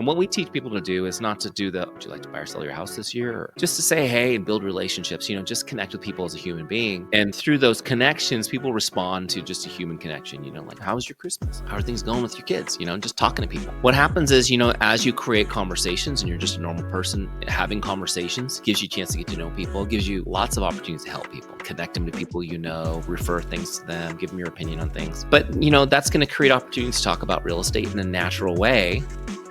And what we teach people to do is not to do would you like to buy or sell your house this year? Or just to say hey and build relationships, just connect with people as a human being. And through those connections, people respond to just a human connection, like, how was your Christmas? How are things going with your kids? Just talking to people. What happens is, as you create conversations and you're just a normal person, having conversations gives you a chance to get to know people, gives you lots of opportunities to help people, connect them to people, refer things to them, give them your opinion on things. But, that's going to create opportunities to talk about real estate in a natural way.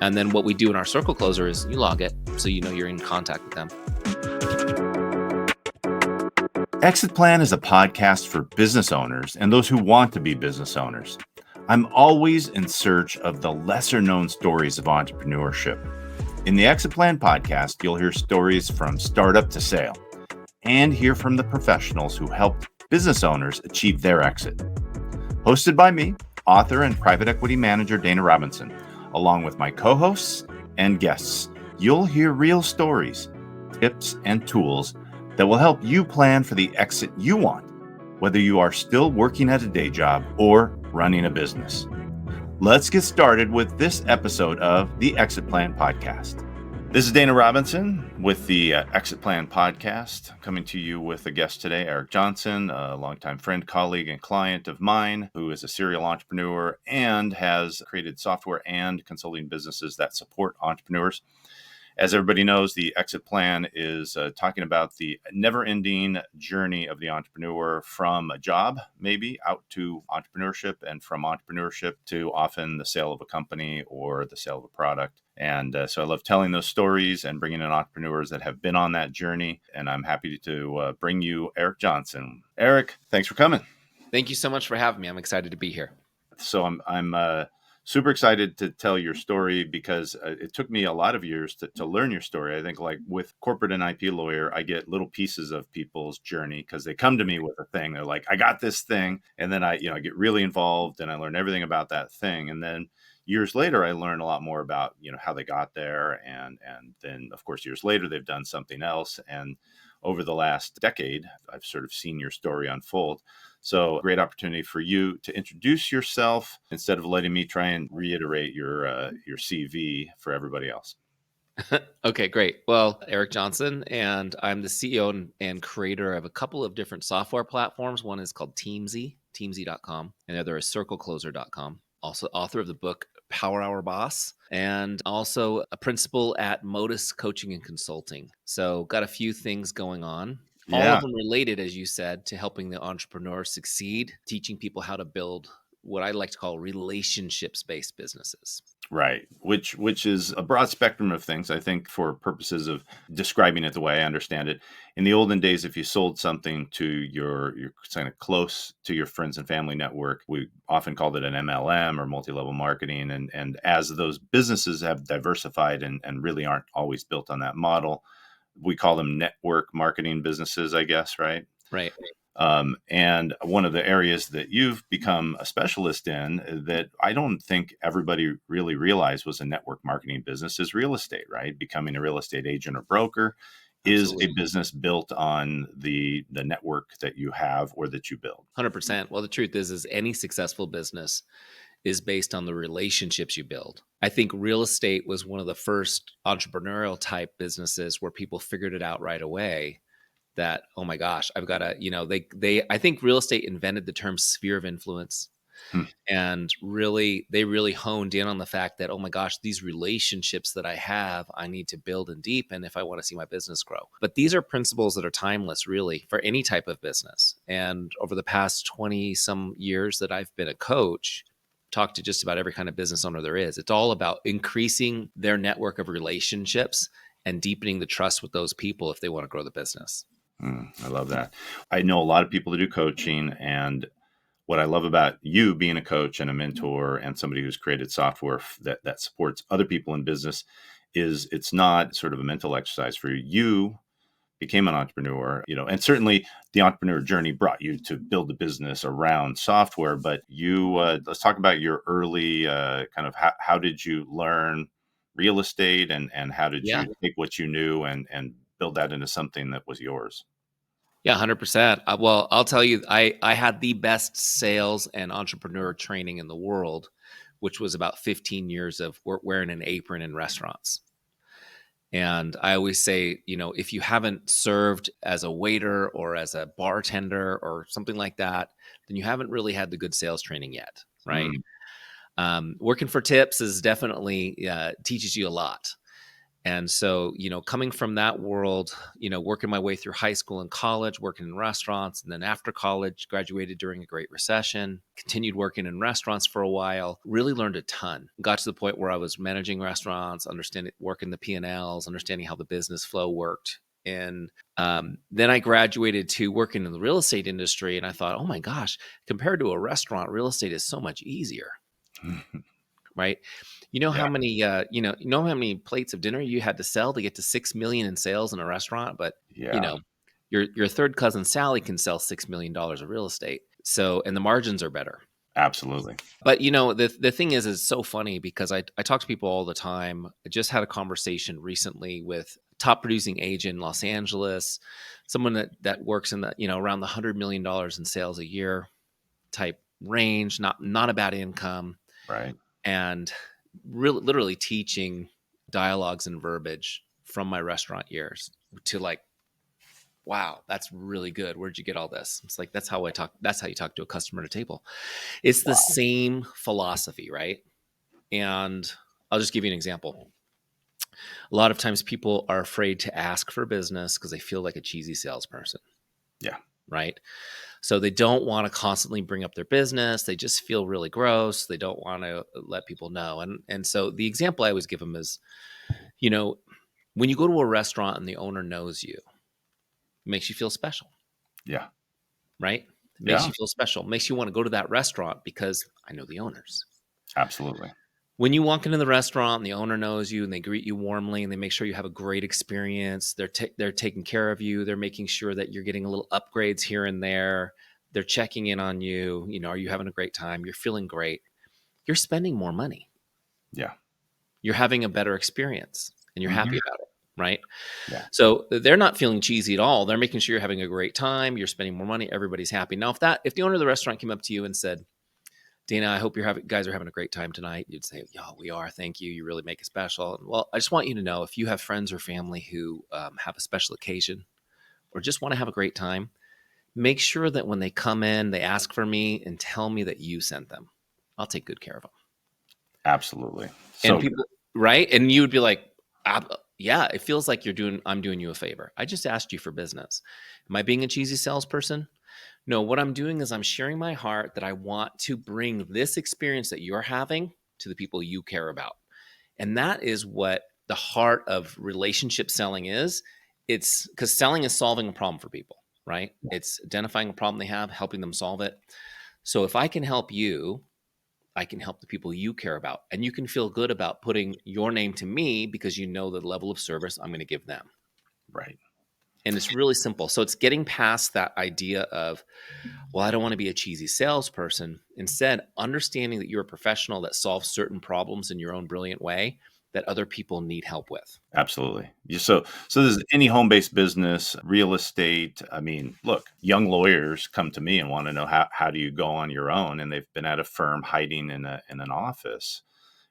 And then what we do in our circle closer is you log it so you're in contact with them. Exit Plan is a podcast for business owners and those who want to be business owners. I'm always in search of the lesser known stories of entrepreneurship. In the Exit Plan podcast, you'll hear stories from startup to sale and hear from the professionals who helped business owners achieve their exit. Hosted by me, author and private equity manager Dana Robinson. Along with my co-hosts and guests, you'll hear real stories, tips, and tools that will help you plan for the exit you want, whether you are still working at a day job or running a business. Let's get started with this episode of the Exit Plan Podcast. This is Dana Robinson with the Exit Plan Podcast, coming to you with a guest today, Eric Johnson, a longtime friend, colleague, and client of mine who is a serial entrepreneur and has created software and consulting businesses that support entrepreneurs. As everybody knows, the Exit Plan is talking about the never-ending journey of the entrepreneur from a job, maybe, out to entrepreneurship, and from entrepreneurship to often the sale of a company or the sale of a product. And so I love telling those stories and bringing in entrepreneurs that have been on that journey. And I'm happy to bring you Eric Johnson. Eric, thanks for coming. Thank you so much for having me. I'm excited to be here. So I'm super excited to tell your story because it took me a lot of years to learn your story. I think like with corporate and IP lawyer, I get little pieces of people's journey because they come to me with a thing. They're like, I got this thing. And then I get really involved and I learn everything about that thing. And then years later, I learn a lot more about, how they got there. And then, of course, years later, they've done something else. And over the last decade, I've sort of seen your story unfold. So great opportunity for you to introduce yourself instead of letting me try and reiterate your CV for everybody else. Okay, great. Well, Eric Johnson, and I'm the CEO and creator of a couple of different software platforms. One is called Teamzy, teamzy.com, and the other is circlecloser.com. Also author of the book Power Hour Boss, and also a principal at Modus Coaching and Consulting. So got a few things going on. All of them related, as you said, to helping the entrepreneur succeed, teaching people how to build what I like to call relationships-based businesses. Right, which is a broad spectrum of things. I think for purposes of describing it the way I understand it, in the olden days, if you sold something to your kind of close to your friends and family network, we often called it an MLM or multi-level marketing. And as those businesses have diversified and really aren't always built on that model, we call them network marketing businesses, I guess, right? Right. And one of the areas that you've become a specialist in that I don't think everybody really realized was a network marketing business is real estate, right? Becoming a real estate agent or broker is a business built on the network that you have or that you build. 100%. Well, the truth is any successful business is based on the relationships you build. I think real estate was one of the first entrepreneurial type businesses where people figured it out right away that, oh my gosh, I've got to, I think real estate invented the term sphere of influence. And they really honed in on the fact that, oh my gosh, these relationships that I have, I need to build and deepen if I want to see my business grow. But these are principles that are timeless, really, for any type of business. And over the past 20 some years that I've been a coach, talked to just about every kind of business owner there is. It's all about increasing their network of relationships and deepening the trust with those people if they want to grow the business. I love that. I know a lot of people that do coaching, and what I love about you being a coach and a mentor and somebody who's created software that supports other people in business is it's not sort of a mental exercise for you. You became an entrepreneur, and certainly the entrepreneur journey brought you to build a business around software. But let's talk about your early kind of how did you learn real estate and how did you take what you knew and build that into something that was yours? Yeah, 100%. Well, I'll tell you, I had the best sales and entrepreneur training in the world which was about 15 years of wearing an apron in restaurants. And I always say, if you haven't served as a waiter or as a bartender or something like that, then you haven't really had the good sales training yet, right? Working for tips is definitely teaches you a lot. And so, coming from that world, working my way through high school and college, working in restaurants, and then after college, graduated during a Great Recession, continued working in restaurants for a while, really learned a ton. Got to the point where I was managing restaurants, working the P&Ls, understanding how the business flow worked. And then I graduated to working in the real estate industry. And I thought, oh my gosh, compared to a restaurant, real estate is so much easier. Right. How many, how many plates of dinner you had to sell to get to 6 million in sales in a restaurant, but your third cousin Sally can sell $6 million of real estate. So, and the margins are better. Absolutely. But the thing is, it's so funny because I talk to people all the time. I just had a conversation recently with top producing agent in Los Angeles, someone that works in the, around the $100 million in sales a year type range, not a bad income. Right. And really literally teaching dialogues and verbiage from my restaurant years to like, wow, that's really good. Where'd you get all this? It's like, that's how I talk. That's how you talk to a customer at a table. It's the same philosophy, right? And I'll just give you an example. A lot of times people are afraid to ask for business because they feel like a cheesy salesperson. Yeah. Right. So they don't want to constantly bring up their business. They just feel really gross. They don't want to let people know. And so the example I always give them is, when you go to a restaurant and the owner knows you, it makes you feel special. Yeah. Right? It makes you feel special. It makes you want to go to that restaurant because I know the owners. Absolutely. When you walk into the restaurant and the owner knows you and they greet you warmly and they make sure you have a great experience, they're taking care of you. They're making sure that you're getting a little upgrades here and there. They're checking in on you. Are you having a great time? You're feeling great. You're spending more money. Yeah. You're having a better experience and you're happy about it. Right. Yeah. So they're not feeling cheesy at all. They're making sure you're having a great time. You're spending more money. Everybody's happy. Now, if the owner of the restaurant came up to you and said, Dana, I hope guys are having a great time tonight. You'd say, yeah, we are. Thank you. You really make it special. And, well, I just want you to know if you have friends or family who have a special occasion or just want to have a great time, make sure that when they come in, they ask for me and tell me that you sent them. I'll take good care of them. Absolutely. And people, right? And you would be like, yeah, it feels like I'm doing you a favor. I just asked you for business. Am I being a cheesy salesperson? No, what I'm doing is I'm sharing my heart that I want to bring this experience that you're having to the people you care about. And that is what the heart of relationship selling is. It's because selling is solving a problem for people, right? It's identifying a problem they have, helping them solve it. So if I can help you, I can help the people you care about. And you can feel good about putting your name to me because you know the level of service I'm going to give them. Right. And it's really simple. So it's getting past that idea of, well, I don't want to be a cheesy salesperson. Instead, understanding that you're a professional that solves certain problems in your own brilliant way that other people need help with. Absolutely. So there's any home-based business, real estate. I mean, look, young lawyers come to me and want to know how do you go on your own? And they've been at a firm hiding in an office.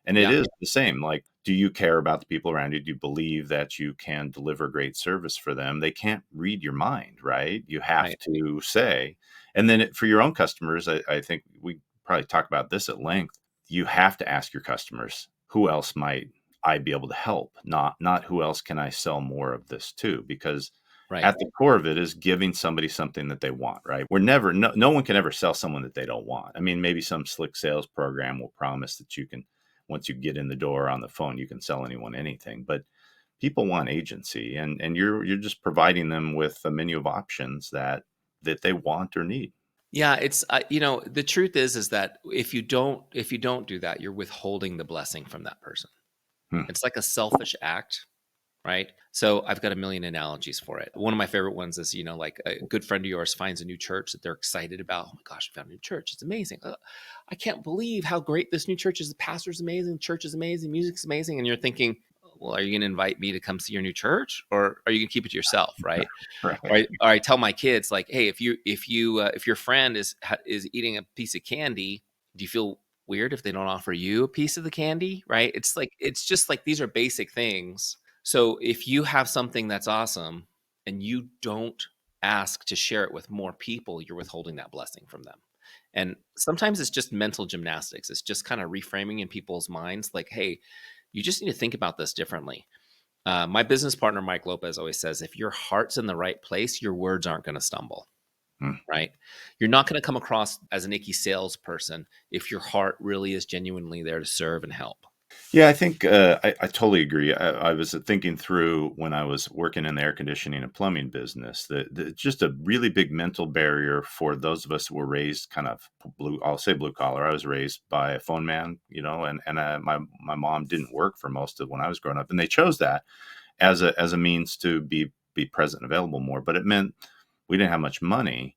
And it is the same. Like, do you care about the people around you? Do you believe that you can deliver great service for them? They can't read your mind, right? You have to say. And then for your own customers, I think we probably talk about this at length. You have to ask your customers, who else might I be able to help? Not who else can I sell more of this to? Because at the core of it is giving somebody something that they want, right? No one can ever sell someone that they don't want. I mean, maybe some slick sales program will promise that you can, once you get in the door on the phone, you can sell anyone anything. But people want agency, and you're just providing them with a menu of options that they want or need. Yeah, it's the truth is that if you don't do that, you're withholding the blessing from that person. It's like a selfish act, right? So I've got a million analogies for it. One of my favorite ones is, like a good friend of yours finds a new church that they're excited about. Oh my gosh, I found a new church. It's amazing. I can't believe how great this new church is. The pastor's amazing. The church is amazing. Music's amazing. And you're thinking, well, are you going to invite me to come see your new church, or are you going to keep it to yourself? Right. Right. Or I tell my kids, like, hey, if your friend is eating a piece of candy, do you feel weird if they don't offer you a piece of the candy, right? It's just like these are basic things. So if you have something that's awesome and you don't ask to share it with more people, you're withholding that blessing from them. And sometimes it's just mental gymnastics. It's just kind of reframing in people's minds like, hey, you just need to think about this differently. My business partner, Mike Lopez, always says, if your heart's in the right place, your words aren't going to stumble, Hmm. right? You're not going to come across as an icky salesperson if your heart really is genuinely there to serve and help. Yeah, I think I totally agree. I was thinking through when I was working in the air conditioning and plumbing business that it's just a really big mental barrier for those of us who were raised kind of blue. I'll say blue collar. I was raised by a phone man, and my mom didn't work for most of when I was growing up, and they chose that as a means to be present and available more. But it meant we didn't have much money.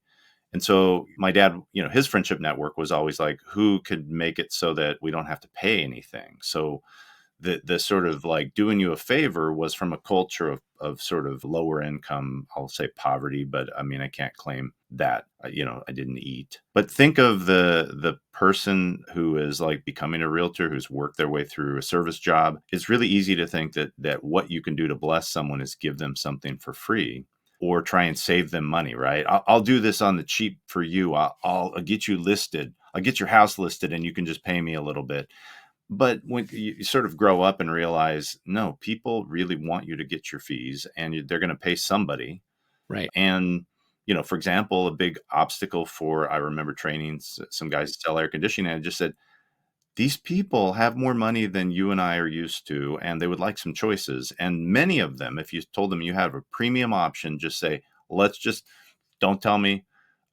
And so my dad, his friendship network was always like, who could make it so that we don't have to pay anything? So the sort of like doing you a favor was from a culture of sort of lower income, I'll say poverty, but I mean, I can't claim that, I didn't eat. But think of the person who is like becoming a realtor, who's worked their way through a service job. It's really easy to think that what you can do to bless someone is give them something for free or try and save them money, right? I'll do this on the cheap for you. I'll get you listed. I'll get your house listed and you can just pay me a little bit. But when you sort of grow up and realize, no, people really want you to get your fees and they're going to pay somebody. Right. And, for example, a big obstacle I remember training some guys to sell air conditioning, and I just said, these people have more money than you and I are used to, and they would like some choices. And many of them, if you told them you have a premium option, just say, don't tell me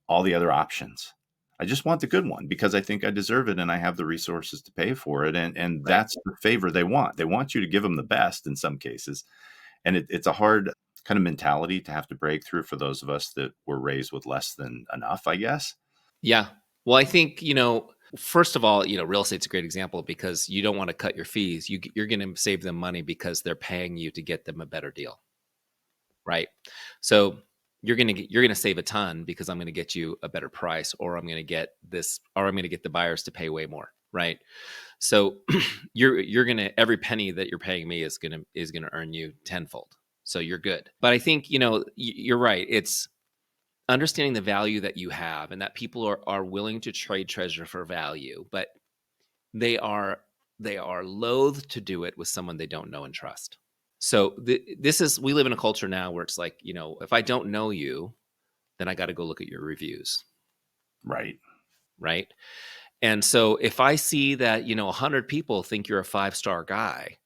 all the other options. I just want the good one because I think I deserve it and I have the resources to pay for it. And Right. that's the favor they want. They want you to give them the best in some cases. And it's a hard kind of mentality to have to break through for those of us that were raised with less than enough, I guess. Yeah. Well, I think, first of all, real estate's a great example because you don't want to cut your fees. You're going to save them money because they're paying you to get them a better deal. Right. So you're going to save a ton because I'm going to get you a better price, or I'm going to get the buyers to pay way more. Right. So you're going to, every penny that you're paying me is going to earn you tenfold. So you're good. But I think, you're right. It's understanding the value that you have and that people are willing to trade treasure for value, but they are loath to do it with someone they don't know and trust. So we live in a culture now where it's like, if I don't know you, then I got to go look at your reviews. Right. Right. And so if I see that, 100 people think you're a 5-star guy,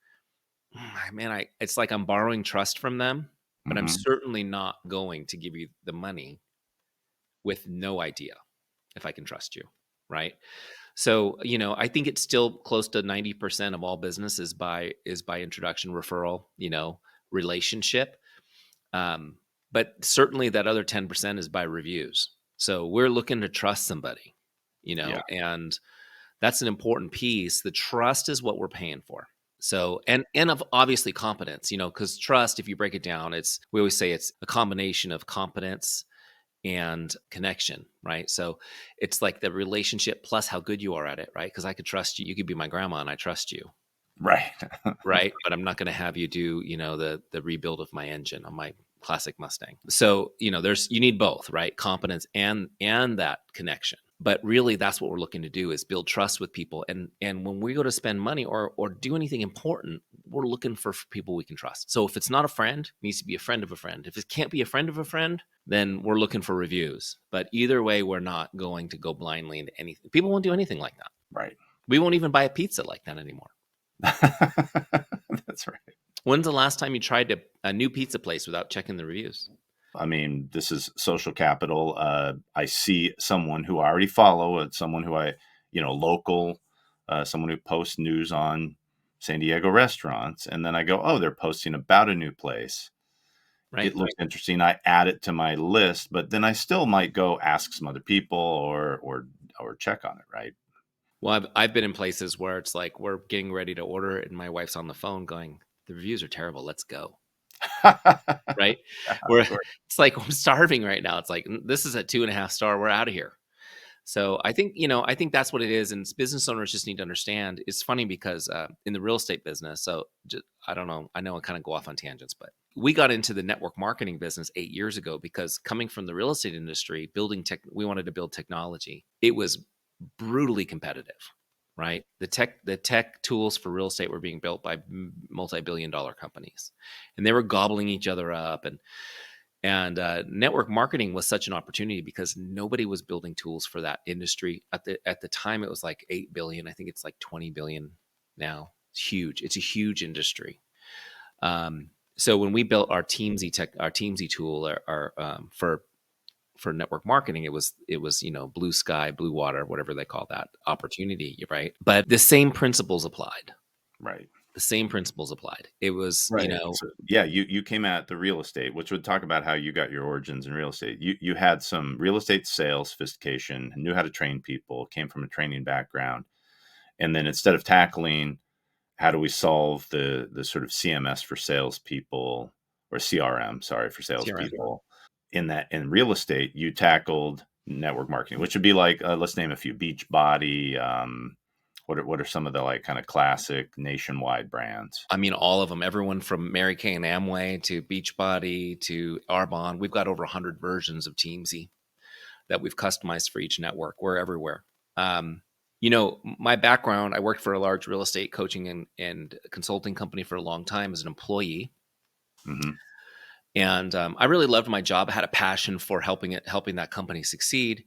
man, it's like I'm borrowing trust from them, but I'm Hmm. certainly not going to give you the money with no idea if I can trust you. Right. So, I think it's still close to 90% of all business is by introduction, referral, relationship. Um, but certainly that other 10% is by reviews. So we're looking to trust somebody, Yeah. and that's an important piece. The trust is what we're paying for. So, and of obviously competence, because trust, if you break it down, we always say it's a combination of competence and connection, right? So it's like the relationship plus how good you are at it, right? Because I could trust you. You could be my grandma and I trust you, Right. right? But I'm not going to have you do, the rebuild of my engine on my classic Mustang. So, you need both, right? Competence and that connection. But really that's what we're looking to do is build trust with people. And when we go to spend money or do anything important, we're looking for people we can trust. So if it's not a friend, it needs to be a friend of a friend. If it can't be a friend of a friend, then we're looking for reviews. But either way, we're not going to go blindly into anything. People won't do anything like that. Right. We won't even buy a pizza like that anymore. That's right. When's the last time you tried a new pizza place without checking the reviews? I mean, this is social capital. I see someone who I already follow, someone who local, someone who posts news on San Diego restaurants. And then I go, oh, they're posting about a new place. Right. It looks interesting. I add it to my list, but then I still might go ask some other people or check on it. Right. Well, I've been in places where it's like we're getting ready to order it, and my wife's on the phone going, "The reviews are terrible. Let's go." Right? Yeah, of Where course. it's like I'm starving right now. It's like this is a 2.5 star. We're out of here. So I think that's what it is. And business owners just need to understand. It's funny because in the real estate business, so just, I don't know, I know I kind of go off on tangents, but we got into the network marketing business 8 years ago because coming from the real estate industry, we wanted to build technology. It was brutally competitive, right? The tech tools for real estate were being built by multi-billion-dollar companies, and they were gobbling each other up. And network marketing was such an opportunity because nobody was building tools for that industry at the time. It was like 8 billion. I think it's like 20 billion now. It's huge. It's a huge industry. So when we built our Teamzy tool, for network marketing, it was blue sky, blue water, whatever they call that opportunity, right? But the same principles applied. Right. The same principles applied. It was Right. So, yeah, you came at the real estate, which would talk about how you got your origins in real estate. You had some real estate sales sophistication, knew how to train people, came from a training background, and then instead of tackling how do we solve the sort of CMS for salespeople, or CRM, sorry, for salespeople, in real estate, you tackled network marketing, which would be like, let's name a few: Beachbody. What are some of the like kind of classic nationwide brands? I mean, all of them. Everyone from Mary Kay and Amway to Beachbody to Arbonne. We've got over 100 versions of Teamzy that we've customized for each network. We're everywhere. My background, I worked for a large real estate coaching and consulting company for a long time as an employee. Mm-hmm. And I really loved my job. I had a passion for helping that company succeed.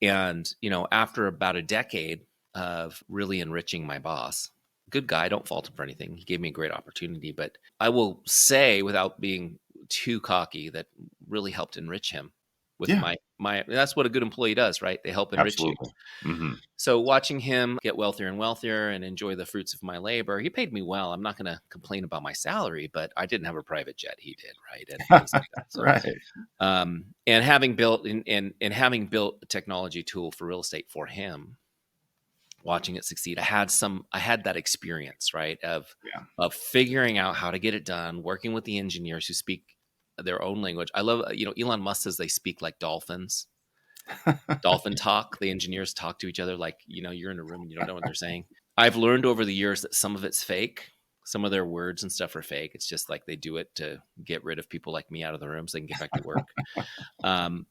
And, after about a decade of really enriching my boss, good guy, don't fault him for anything. He gave me a great opportunity, but I will say, without being too cocky, that really helped enrich him with Yeah, my that's what a good employee does, right? They help enrich you. absolutely. Mm-hmm. So watching him get wealthier and wealthier and enjoy the fruits of my labor, he paid me well. I'm not going to complain about my salary, but I didn't have a private jet. He did, right? And things like that. So, Right. and having built having built a technology tool for real estate for him, watching it succeed, I had that experience, right? Of figuring out how to get it done, working with the engineers who speak their own language. I love, Elon Musk says they speak like dolphins. Dolphin talk. The engineers talk to each other like, you're in a room and you don't know what they're saying. I've learned over the years that some of it's fake. Some of their words and stuff are fake. It's just like they do it to get rid of people like me out of the room so they can get back to work.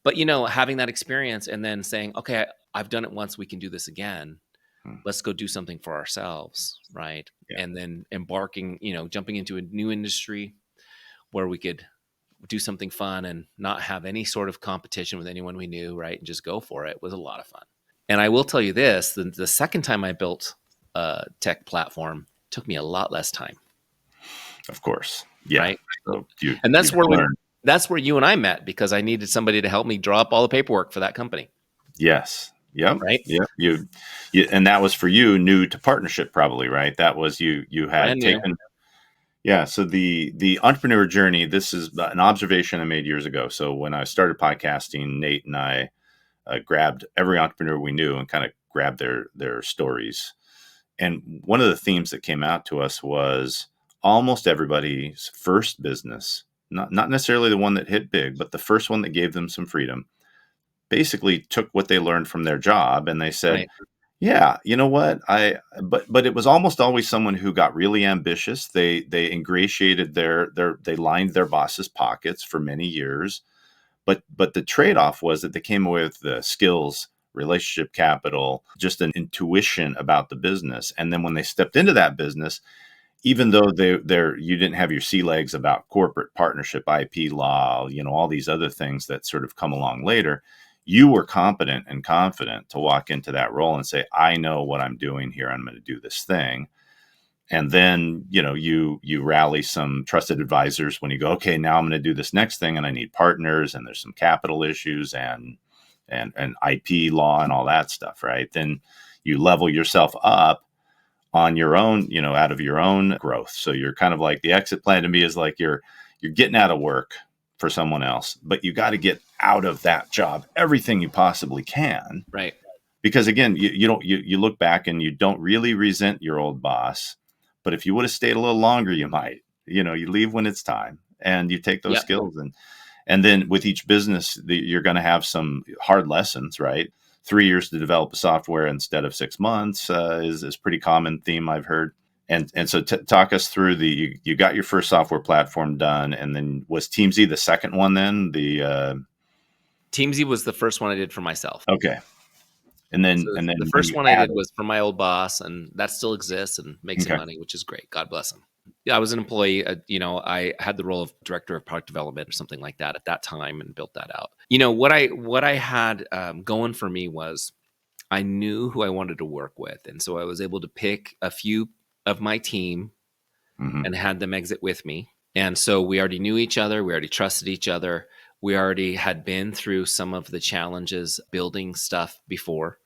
But having that experience and then saying, okay, I've done it once, we can do this again. Let's go do something for ourselves, right? Yeah. And then jumping into a new industry where we could do something fun and not have any sort of competition with anyone we knew, right? And just go for it was a lot of fun. And I will tell you this, the second time I built a tech platform took me a lot less time. Of course. Yeah. Right. So that's where you and I met, because I needed somebody to help me draw up all the paperwork for that company. Yes. Yep. Right. Yep. You and that was for you new to partnership, probably, right? That was you had taken. Yeah. So the entrepreneur journey, this is an observation I made years ago. So when I started podcasting, Nate and I grabbed every entrepreneur we knew and kind of grabbed their stories. And one of the themes that came out to us was almost everybody's first business, not necessarily the one that hit big, but the first one that gave them some freedom, basically took what they learned from their job and they said, right. Yeah, you know what? But it was almost always someone who got really ambitious. They ingratiated they lined their boss's pockets for many years. But the trade-off was that they came away with the skills, relationship capital, just an intuition about the business. And then when they stepped into that business, even though you didn't have your sea legs about corporate partnership, IP law, all these other things that sort of come along later, you were competent and confident to walk into that role and say, I know what I'm doing here. I'm going to do this thing. And then, you rally some trusted advisors when you go, okay, now I'm going to do this next thing and I need partners and there's some capital issues and IP law and all that stuff, right? Then you level yourself up on your own, out of your own growth. So you're kind of like, the exit plan to me is like you're getting out of work for someone else, but you got to get out of that job everything you possibly can, right? Because again, you look back and you don't really resent your old boss, but if you would have stayed a little longer, you might. You leave when it's time, and you take those skills and then with each business, you're going to have some hard lessons, right? 3 years to develop a software instead of 6 months is pretty common theme I've heard. And so talk us through you got your first software platform done, and then was Teamzy the second one then? Teamzy was the first one I did for myself. Okay. So And then the first one I did was for my old boss, and that still exists and makes him money, which is great. God bless him. Yeah, I was an employee. I had the role of director of product development or something like that at that time, and built that out. What I had going for me was I knew who I wanted to work with, and so I was able to pick a few of my team and had them exit with me. And so we already knew each other. We already trusted each other. We already had been through some of the challenges building stuff before.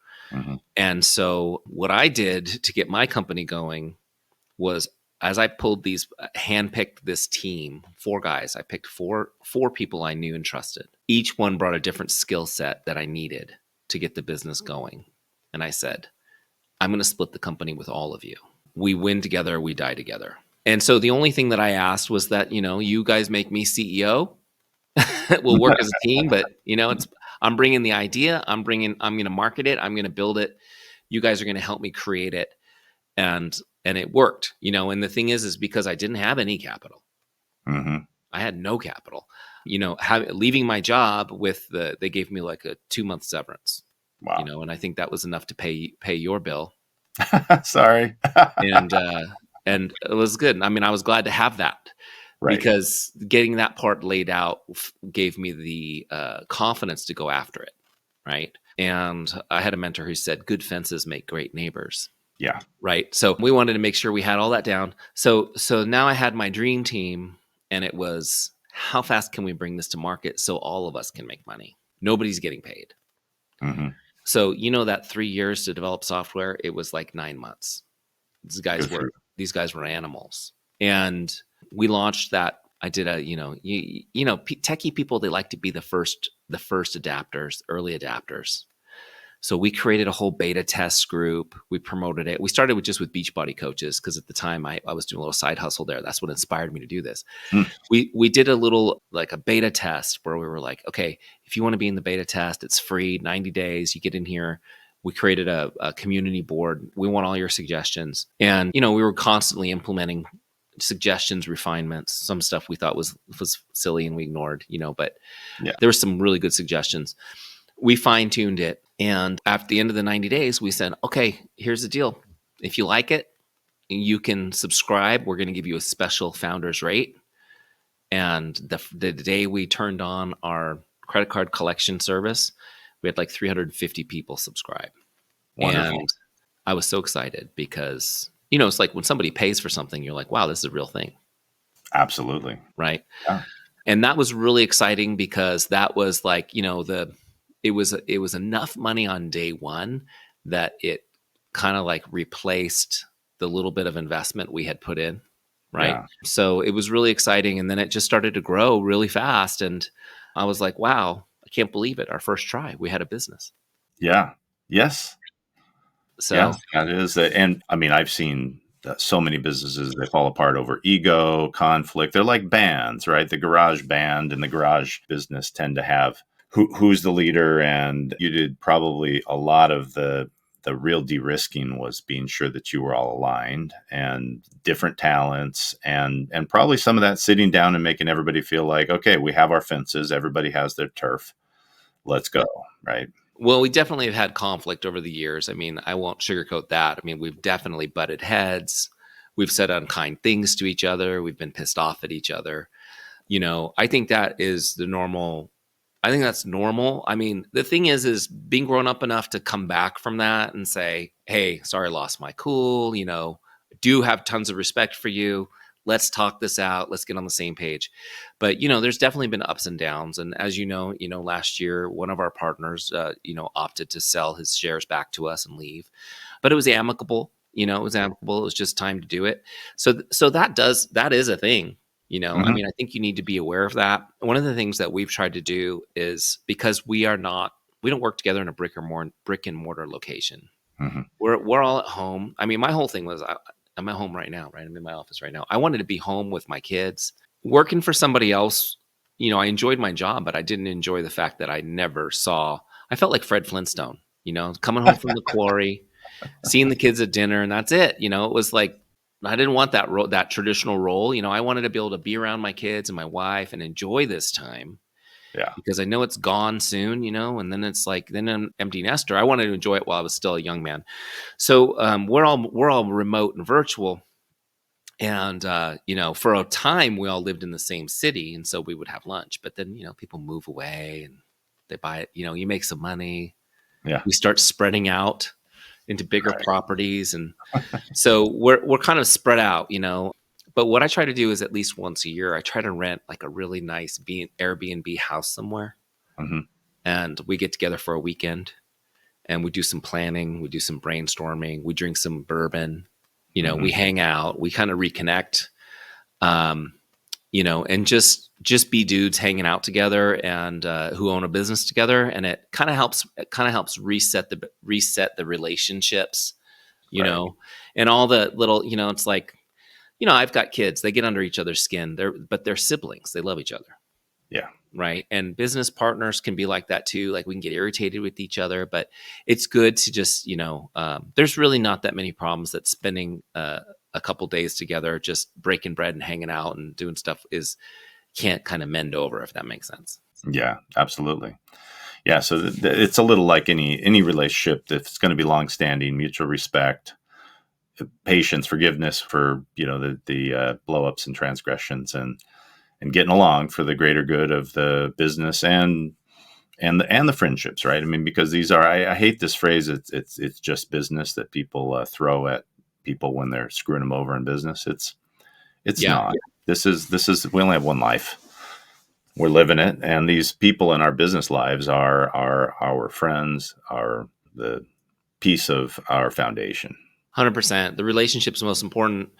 And so what I did to get my company going was, as I handpicked this team, 4 guys, I picked four people I knew and trusted. Each one brought a different skill set that I needed to get the business going. And I said, I'm going to split the company with all of you. We win together, we die together. And so the only thing that I asked was that, you guys make me CEO. We'll work as a team, but I'm bringing the idea. I'm going to market it. I'm going to build it. You guys are going to help me create it. And it worked, and the thing is because I didn't have any capital. I had no capital, leaving my job they gave me like a 2-month severance. Wow. And I think that was enough to pay your bill. Sorry. and it was good. I mean, I was glad to have that. Right. Because getting that part laid out gave me the confidence to go after it, right? And I had a mentor who said, good fences make great neighbors. Yeah. Right. So we wanted to make sure we had all that down. So now I had my dream team, and it was, how fast can we bring this to market so all of us can make money? Nobody's getting paid. So that 3 years to develop software, it was like 9 months. These guys were animals. And we launched that. I did techie people, they like to be the first adapters, early adapters. So we created a whole beta test group. We promoted it. We started with Beachbody coaches because at the time I was doing a little side hustle there. That's what inspired me to do this. We did a little like a beta test where we were like, okay, if you want to be in the beta test, it's free, 90 days. You get in here. We created a community board. We want all your suggestions. And, we were constantly implementing suggestions, refinements, some stuff we thought was silly and we ignored, but there were some really good suggestions. We fine-tuned it. And after the end of the 90 days, we said, okay, here's the deal. If you like it, you can subscribe. We're going to give you a special founder's rate. And the day we turned on our credit card collection service, we had like 350 people subscribe. Wonderful. And I was so excited because, it's like when somebody pays for something, you're like, wow, this is a real thing. Absolutely. Right. Yeah. And that was really exciting because that was like, it was enough money on day one that it kind of like replaced the little bit of investment we had put in. Right. Yeah. So it was really exciting. And then it just started to grow really fast. And I was like, wow, I can't believe it. Our first try, we had a business. Yeah. Yes. So yeah, that is. And I mean, I've seen so many businesses, they fall apart over ego, conflict. They're like bands, right? The garage band and the garage business tend to have who's the leader. And you did probably a lot of the real de-risking was being sure that you were all aligned and different talents and probably some of that sitting down and making everybody feel like, okay, we have our fences. Everybody has their turf. Let's go. Right. Well, we definitely have had conflict over the years. I mean, I won't sugarcoat that. I mean, we've definitely butted heads. We've said unkind things to each other. We've been pissed off at each other. I think that is the normal. I think that's normal. I mean, the thing is being grown up enough to come back from that and say, hey, sorry, I lost my cool. Do have tons of respect for you. Let's talk this out. Let's get on the same page. But, there's definitely been ups and downs. And as last year, one of our partners, opted to sell his shares back to us and leave. But it was amicable. It was just time to do it. So that is a thing. Mm-hmm. I mean, I think you need to be aware of that. One of the things that we've tried to do is because we don't work together in a brick and mortar location. Mm-hmm. We're all at home. I mean, my whole thing was I'm at home right now, right? I'm in my office right now. I wanted to be home with my kids. Working for somebody else, I enjoyed my job, but I didn't enjoy the fact that I felt like Fred Flintstone. coming home from the quarry, seeing the kids at dinner, and that's it. It was like, I didn't want that traditional role. I wanted to be able to be around my kids and my wife and enjoy this time. Yeah. Because I know it's gone soon, and then it's like, then I'm empty nester. I wanted to enjoy it while I was still a young man. So we're all remote and virtual. And, for a time we all lived in the same city. And so we would have lunch, but then, people move away and they buy it, you make some money. Yeah. We start spreading out into bigger properties. And so we're kind of spread out, but what I try to do is at least once a year, I try to rent like a really nice Airbnb house somewhere. Mm-hmm. And we get together for a weekend and we do some planning. We do some brainstorming. We drink some bourbon, Mm-hmm. we hang out, we kind of reconnect, and just be dudes hanging out together and who own a business together. And it kind of helps reset the relationships, and all the little, it's like, I've got kids, they get under each other's skin, but they're siblings. They love each other. Yeah. Right. And business partners can be like that too. Like we can get irritated with each other, but it's good to just, there's really not that many problems that spending a couple days together, just breaking bread and hanging out and doing stuff can't kind of mend over, if that makes sense. Yeah, absolutely. Yeah. So it's a little like any relationship that's going to be longstanding, mutual respect, patience, forgiveness for, the blow ups and transgressions and getting along for the greater good of the business and the friendships, right? I mean, because these are, I hate this phrase. It's just business that people throw at people when they're screwing them over in business. It's not. This is we only have one life. We're living it, and these people in our business lives are our friends, are the piece of our foundation. 100%. The relationship's most important.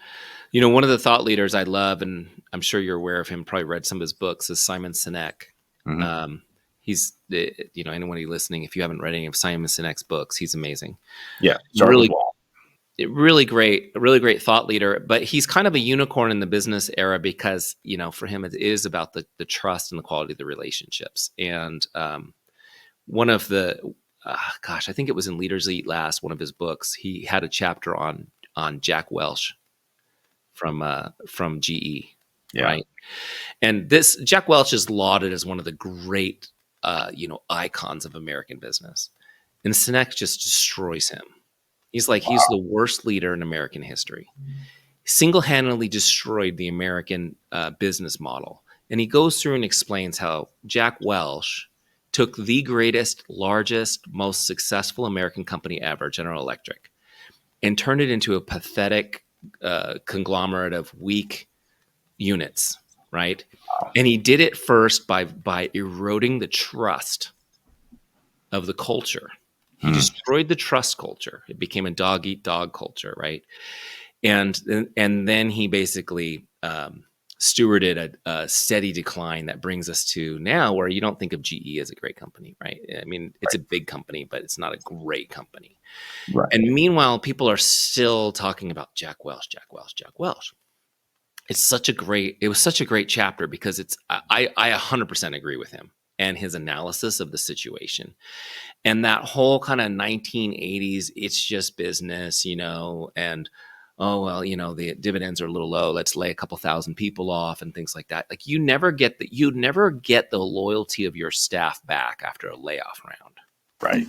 One of the thought leaders I love, and I'm sure you're aware of him, probably read some of his books, is Simon Sinek. Mm-hmm. He's, anyone listening, if you haven't read any of Simon Sinek's books, he's amazing. Yeah. Really great thought leader, but he's kind of a unicorn in the business era because, for him, it is about the trust and the quality of the relationships. And one of the, I think it was in Leaders Eat Last, one of his books, he had a chapter on Jack Welch from GE, right? And this Jack Welch is lauded as one of the great, icons of American business, and Sinek just destroys him. He's the worst leader in American history. Single-handedly destroyed the American business model, and he goes through and explains how Jack Welch took the greatest, largest, most successful American company ever, General Electric, and turned it into a pathetic conglomerate of weak units, right? And he did it first by eroding the trust of the culture. He destroyed the trust culture. It became a dog eat dog culture, right? And then he basically stewarded a steady decline that brings us to now, where you don't think of GE as a great company, right? I mean, it's a big company, but it's not a great company. Right. And meanwhile, people are still talking about Jack Welch. It was such a great chapter because I 100% agree with him and his analysis of the situation. And that whole kind of 1980s, it's just business, and the dividends are a little low, let's lay a couple thousand people off and things like that. Like you'd never get the loyalty of your staff back after a layoff round. Right.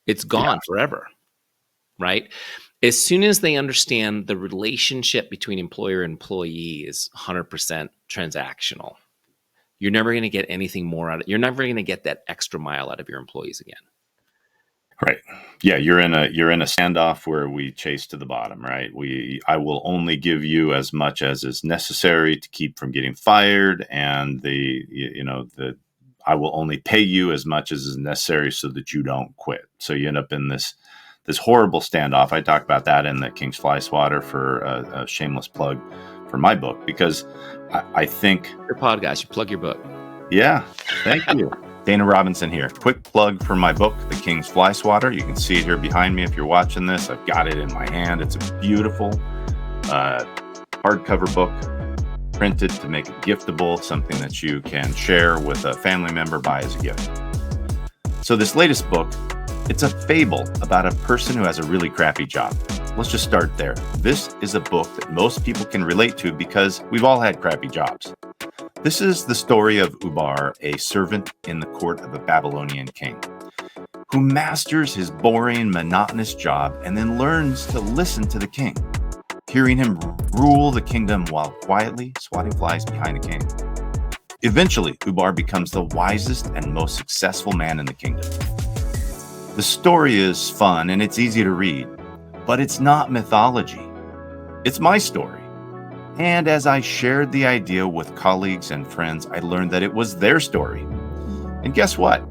It's gone forever. Right. As soon as they understand the relationship between employer and employee is 100% transactional, you're never going to get anything more out of it. You're never going to get that extra mile out of your employees again. Right. Yeah. You're in a standoff where we chase to the bottom, right? I will only give you as much as is necessary to keep from getting fired. And I will only pay you as much as is necessary so that you don't quit. So you end up in this horrible standoff. I talk about that in the King's Fly Swatter for a shameless plug for my book, because I think your podcast, you plug your book. Yeah. Thank you. Dana Robinson here. Quick plug for my book, The King's Fly Swatter. You can see it here behind me if you're watching this. I've got it in my hand. It's a beautiful hardcover book, printed to make it giftable, something that you can share with a family member, buy as a gift. So this latest book It's a fable about a person who has a really crappy job. Let's just start there. This is a book that most people can relate to because we've all had crappy jobs. This is the story of Ubar, a servant in the court of a Babylonian king, who masters his boring, monotonous job and then learns to listen to the king, hearing him rule the kingdom while quietly swatting flies behind the king. Eventually, Ubar becomes the wisest and most successful man in the kingdom. The story is fun and it's easy to read, but it's not mythology. It's my story. And as I shared the idea with colleagues and friends, I learned that it was their story. And guess what?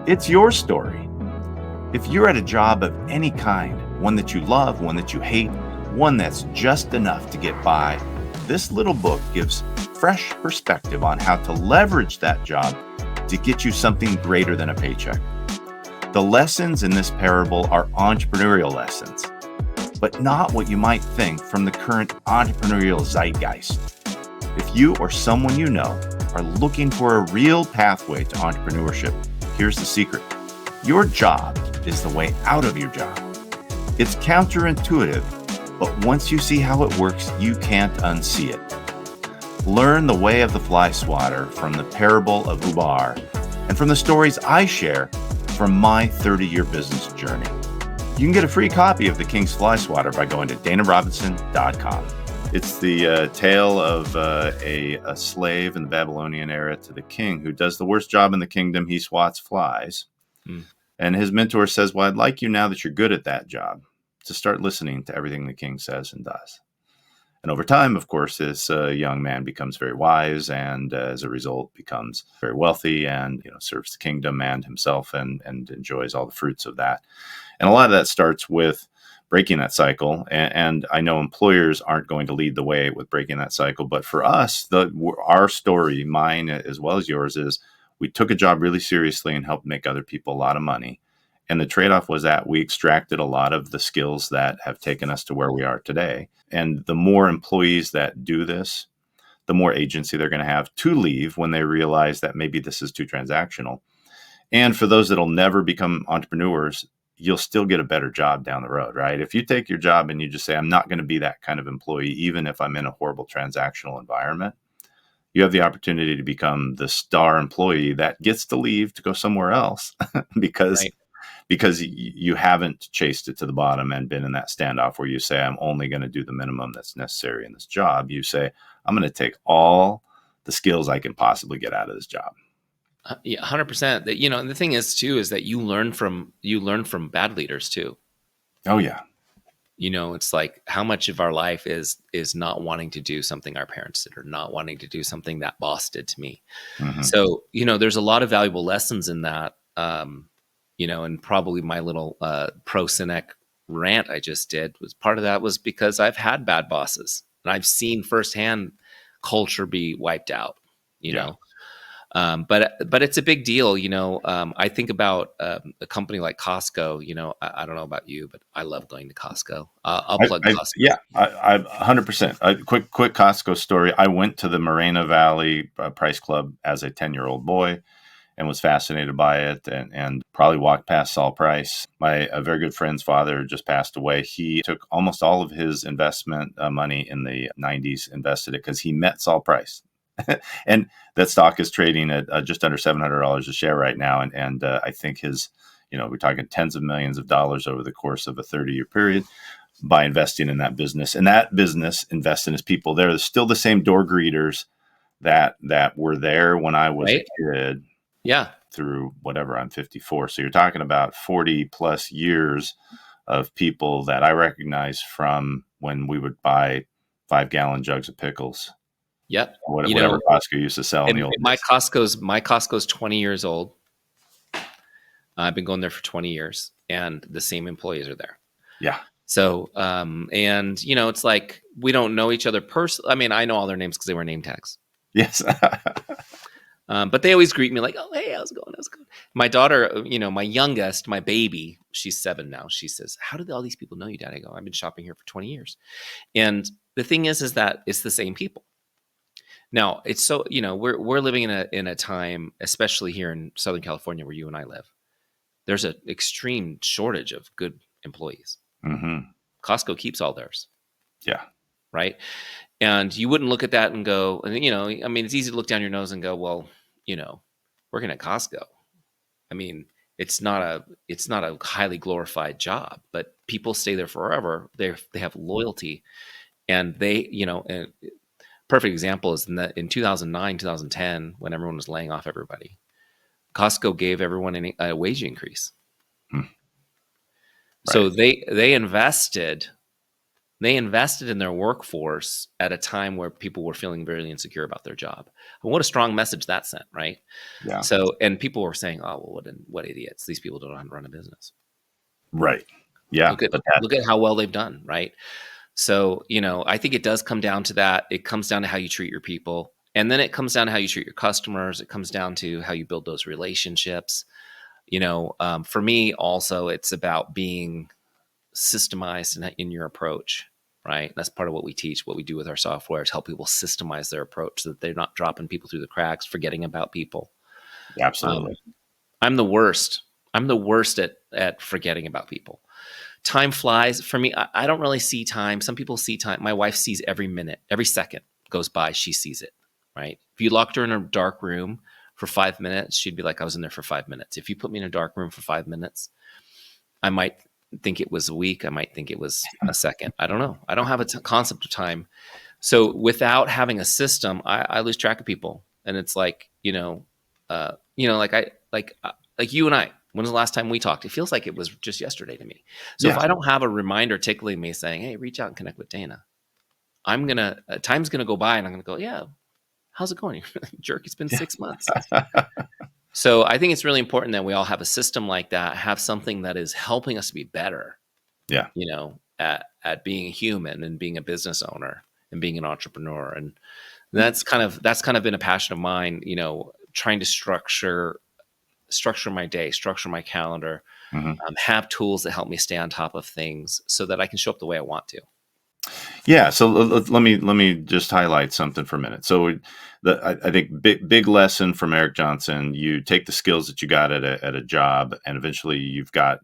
It's your story. If you're at a job of any kind, one that you love, one that you hate, one that's just enough to get by, this little book gives fresh perspective on how to leverage that job to get you something greater than a paycheck. The lessons in this parable are entrepreneurial lessons, but not what you might think from the current entrepreneurial zeitgeist. If you or someone you know are looking for a real pathway to entrepreneurship, here's the secret. Your job is the way out of your job. It's counterintuitive, but once you see how it works, you can't unsee it. Learn the way of the fly swatter from the parable of Ubar and from the stories I share from my 30-year business journey. You can get a free copy of The King's Fly Swatter by going to danarobinson.com. It's the tale of a slave in the Babylonian era to the king who does the worst job in the kingdom. He swats flies. And his mentor says, well, I'd like you, now that you're good at that job, to start listening to everything the king says and does. And over time, of course, this young man becomes very wise and as a result becomes very wealthy and serves the kingdom and himself and enjoys all the fruits of that. And a lot of that starts with breaking that cycle. And I know employers aren't going to lead the way with breaking that cycle. But for us, our story, mine as well as yours, is we took a job really seriously and helped make other people a lot of money. And the trade-off was that we extracted a lot of the skills that have taken us to where we are today. And the more employees that do this, the more agency they're going to have to leave when they realize that maybe this is too transactional. And for those that'll never become entrepreneurs, you'll still get a better job down the road, right? If you take your job and you just say, I'm not going to be that kind of employee, even if I'm in a horrible transactional environment, you have the opportunity to become the star employee that gets to leave to go somewhere else because you haven't chased it to the bottom and been in that standoff where you say, I'm only going to do the minimum that's necessary in this job. You say, I'm going to take all the skills I can possibly get out of this job. Yeah, 100%. That, and the thing is too, is that you learn from bad leaders too. Oh yeah. It's like how much of our life is not wanting to do something our parents did or not wanting to do something that boss did to me. Mm-hmm. So, there's a lot of valuable lessons in that. And probably my little pro-Sinek rant I just did was part of that was because I've had bad bosses and I've seen firsthand culture be wiped out, you know. But it's a big deal, I think about a company like Costco. I don't know about you, but I love going to Costco. I'll plug Costco. Yeah, I 100%. A quick Costco story. I went to the Moreno Valley Price Club as a 10-year-old boy and was fascinated by it and probably walked past Saul Price. A very good friend's father just passed away. He took almost all of his investment money in the 90s, invested it because he met Saul Price. And that stock is trading at just under $700 a share right now. And I think we're talking tens of millions of dollars over the course of a 30-year period by investing in that business. And that business invests in his people. They're still the same door greeters that were there when I was a kid. Yeah. Through whatever, I'm 54. So you're talking about 40 plus years of people that I recognize from when we would buy 5-gallon jugs of pickles. Yep. Whatever Costco used to sell in the old days. My Costco's 20 years old. I've been going there for 20 years and the same employees are there. Yeah. So, it's like, we don't know each other personally. I mean, I know all their names because they wear name tags. Yes. But they always greet me like, oh, hey, how's it going? My daughter, my youngest, my baby, she's 7 now. She says, how did all these people know you, Dad? I go, I've been shopping here for 20 years. And the thing is that it's the same people. Now, it's so, we're living in a time, especially here in Southern California where you and I live. There's an extreme shortage of good employees. Mm-hmm. Costco keeps all theirs. Yeah. Right. And you wouldn't look at that and go, you know, I mean, it's easy to look down your nose and go, well, you know, working at Costco, I mean, it's not a highly glorified job, but people stay there forever. They have loyalty, and they, you know, and perfect example is in 2009, 2010, when everyone was laying off everybody, Costco gave everyone a wage increase. Hmm. So Right. they invested in their workforce at a time where people were feeling very insecure about their job. And what a strong message that sent, right? Yeah. So, and people were saying, "Oh, well, what idiots! These people don't know how to run a business." Right. Yeah. Look at how well they've done, right? So, you know, I think it does come down to that. It comes down to how you treat your people, and then it comes down to how you treat your customers. It comes down to how you build those relationships. You know, for me, also, it's about being systemized in your approach, right? That's part of what we teach. What we do with our software is help people systemize their approach so that they're not dropping people through the cracks, forgetting about people. Absolutely. I'm the worst. I'm the worst at forgetting about people. Time flies for me. I don't really see time. Some people see time. My wife sees every minute, every second goes by. She sees it, right? If you locked her in a dark room for 5 minutes, she'd be like, I was in there for 5 minutes. If you put me in a dark room for 5 minutes, I might think it was a week. I might think it was a second. I don't know. I don't have a concept of time. So without having a system, I lose track of people. And it's like, like you and I, when was the last time we talked? It feels like it was just yesterday to me. So if I don't have a reminder tickling me saying, hey, reach out and connect with Dana, time's going to go by and I'm going to go, yeah, how's it going? Jerk, it's been 6 months. So I think it's really important that we all have a system like that, have something that is helping us to be better. Yeah. You know, at being a human and being a business owner and being an entrepreneur. And that's kind of been a passion of mine, you know, trying to structure my day, structure my calendar, have tools that help me stay on top of things so that I can show up the way I want to. Yeah. So let me just highlight something for a minute. So I think big lesson from Eric Johnson. You take the skills that you got at a job, and eventually you've got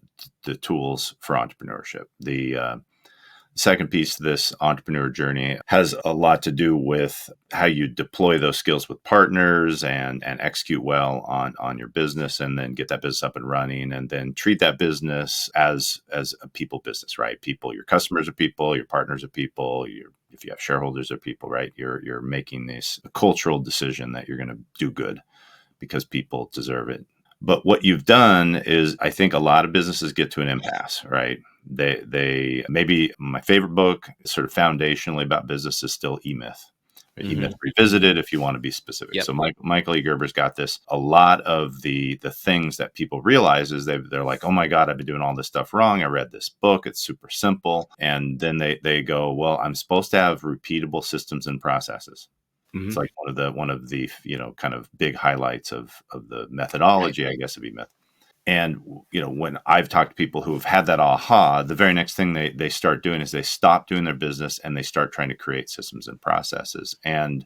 the tools for entrepreneurship. The second piece of this entrepreneur journey has a lot to do with how you deploy those skills with partners and execute well on your business, and then get that business up and running, and then treat that business as a people business, right? People, your customers are people, your partners are people, if you have shareholders are people, right? You're making this cultural decision that you're going to do good because people deserve it. But what you've done is, I think a lot of businesses get to an impasse, right? They maybe my favorite book, sort of foundationally about business, is still E-Myth. E-Myth Revisited, if you want to be specific. Yep. So Michael E. Gerber's got this. A lot of the things that people realize is they're like, oh my God, I've been doing all this stuff wrong. I read this book. It's super simple. And then they go, well, I'm supposed to have repeatable systems and processes. It's like one of the you know, kind of big highlights of the methodology, I guess, of E-Myth. And, you know, when I've talked to people who have had that aha, the very next thing they start doing is they stop doing their business and they start trying to create systems and processes. And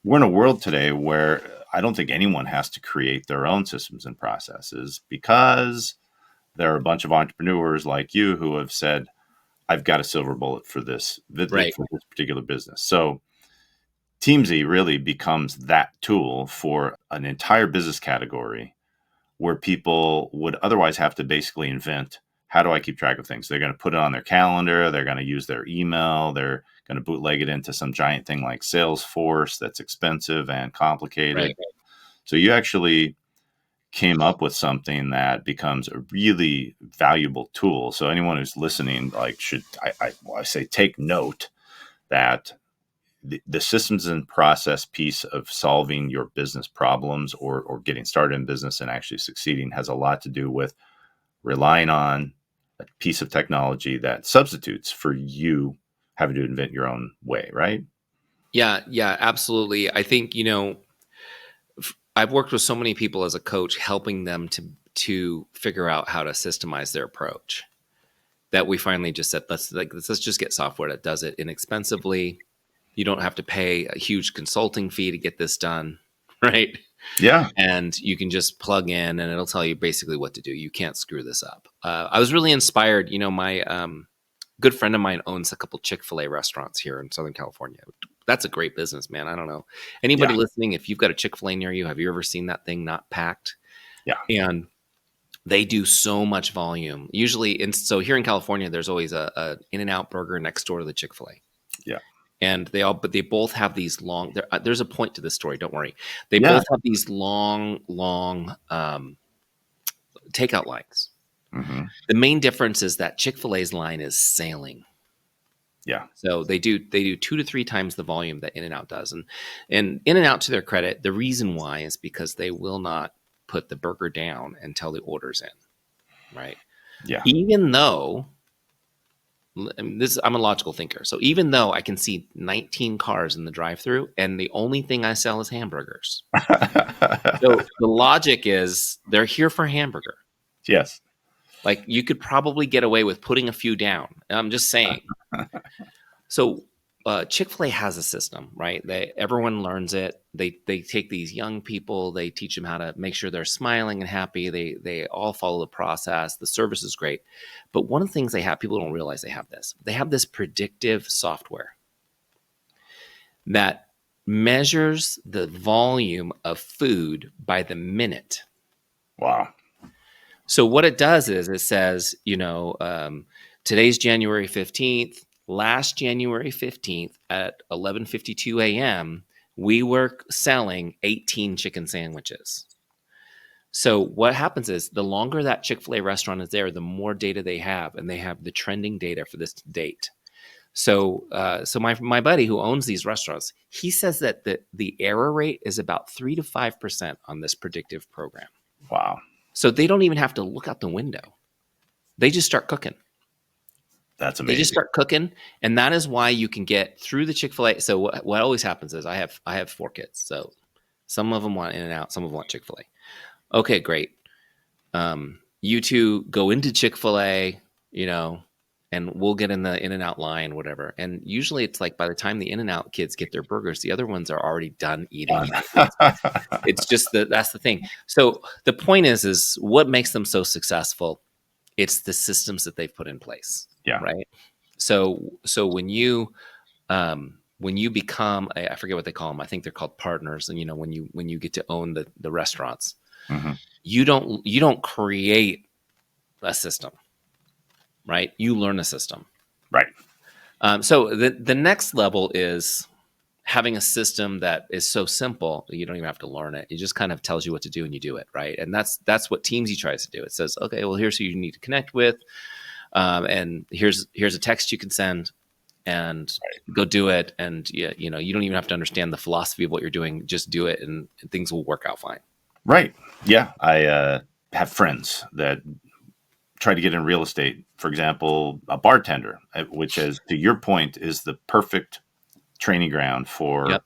we're in a world today where I don't think anyone has to create their own systems and processes, because there are a bunch of entrepreneurs like you who have said, I've got a silver bullet for this, for this particular business. So Teamzy really becomes that tool for an entire business category where people would otherwise have to basically invent, how do I keep track of things? They're going to put it on their calendar. They're going to use their email. They're going to bootleg it into some giant thing like Salesforce that's expensive and complicated. Right. So you actually came up with something that becomes a really valuable tool. So anyone who's listening, like, I say, take note that the systems and process piece of solving your business problems or getting started in business and actually succeeding has a lot to do with relying on a piece of technology that substitutes for you having to invent your own way, right? Yeah, absolutely. I think, you know, I've worked with so many people as a coach, helping them to figure out how to systemize their approach, that we finally just said, let's just get software that does it inexpensively. You don't have to pay a huge consulting fee to get this done, right? Yeah. And you can just plug in and it'll tell you basically what to do. You can't screw this up. I was really inspired. My good friend of mine owns a couple Chick-fil-A restaurants here in Southern California. That's a great business, man. I don't know. Anybody Yeah. listening, if you've got a Chick-fil-A near you, have you ever seen that thing not packed? Yeah. And they do so much volume. Usually, so here in California, there's always a In-N-Out burger next door to the Chick-fil-A. Yeah. And they both have these long. There's a point to this story. Don't worry. They Yeah. both have these long takeout lines. Mm-hmm. The main difference is that Chick-fil-A's line is sailing. Yeah. So they do 2 to 3 times the volume that In-N-Out does. And In-N-Out, to their credit, the reason why is because they will not put the burger down until the order's in, right? Yeah. Even though, I'm a logical thinker. So even though I can see 19 cars in the drive-thru and the only thing I sell is hamburgers. So the logic is they're here for hamburger. Yes. Like you could probably get away with putting a few down. I'm just saying. So Chick-fil-A has a system, right? Everyone learns it. They take these young people, they teach them how to make sure they're smiling and happy. They all follow the process. The service is great. But one of the things they have, people don't realize they have this. They have this predictive software that measures the volume of food by the minute. Wow. So what it does is it says, today's January 15th. Last January 15th at 11:52 a.m., we were selling 18 chicken sandwiches. So what happens is the longer that Chick-fil-A restaurant is there, the more data they have, and they have the trending data for this date. So my buddy who owns these restaurants, he says that the error rate is about 3 to 5% on this predictive program. Wow. So they don't even have to look out the window. They just start cooking. That's amazing. They just start cooking, and that is why you can get through the Chick-fil-A. So what always happens is I have 4 kids. So some of them want In-N-Out, some of them want Chick-fil-A. Okay, great. You two go into Chick-fil-A, and we'll get in the In-N-Out line, whatever. And usually it's like by the time the In-N-Out kids get their burgers, the other ones are already done eating. It's just that's the thing. So the point is what makes them so successful? It's the systems that they've put in place. Yeah. Right. So when you become I forget what they call them. I think they're called partners. And when you get to own the restaurants, mm-hmm. you don't create a system, right? You learn a system, right? So the next level is having a system that is so simple that you don't even have to learn it. It just kind of tells you what to do and you do it, right? And that's what Teamzy tries to do. It says, okay, well, here's who you need to connect with. And here's a text you can send and go do it. And you don't even have to understand the philosophy of what you're doing. Just do it and things will work out fine. Right. Yeah. I have friends that try to get in real estate. For example, a bartender, which is, to your point, is the perfect training ground for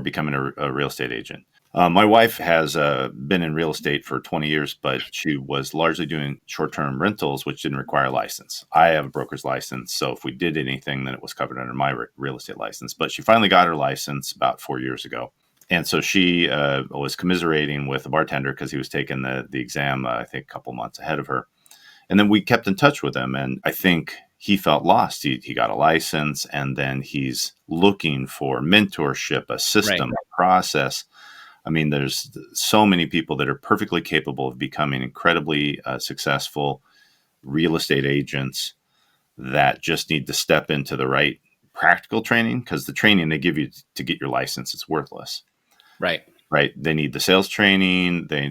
becoming a real estate agent. My wife has been in real estate for 20 years, but she was largely doing short-term rentals, which didn't require a license. I have a broker's license, so if we did anything, then it was covered under my real estate license. But she finally got her license about 4 years ago. And so she was commiserating with a bartender because he was taking the exam, I think, a couple months ahead of her. And then we kept in touch with him, and I think he felt lost. He got a license, and then he's looking for mentorship, a system, a process. I mean, there's so many people that are perfectly capable of becoming incredibly successful real estate agents that just need to step into the right practical training, because the training they give you to get your license is worthless. Right. Right. They need the sales training. They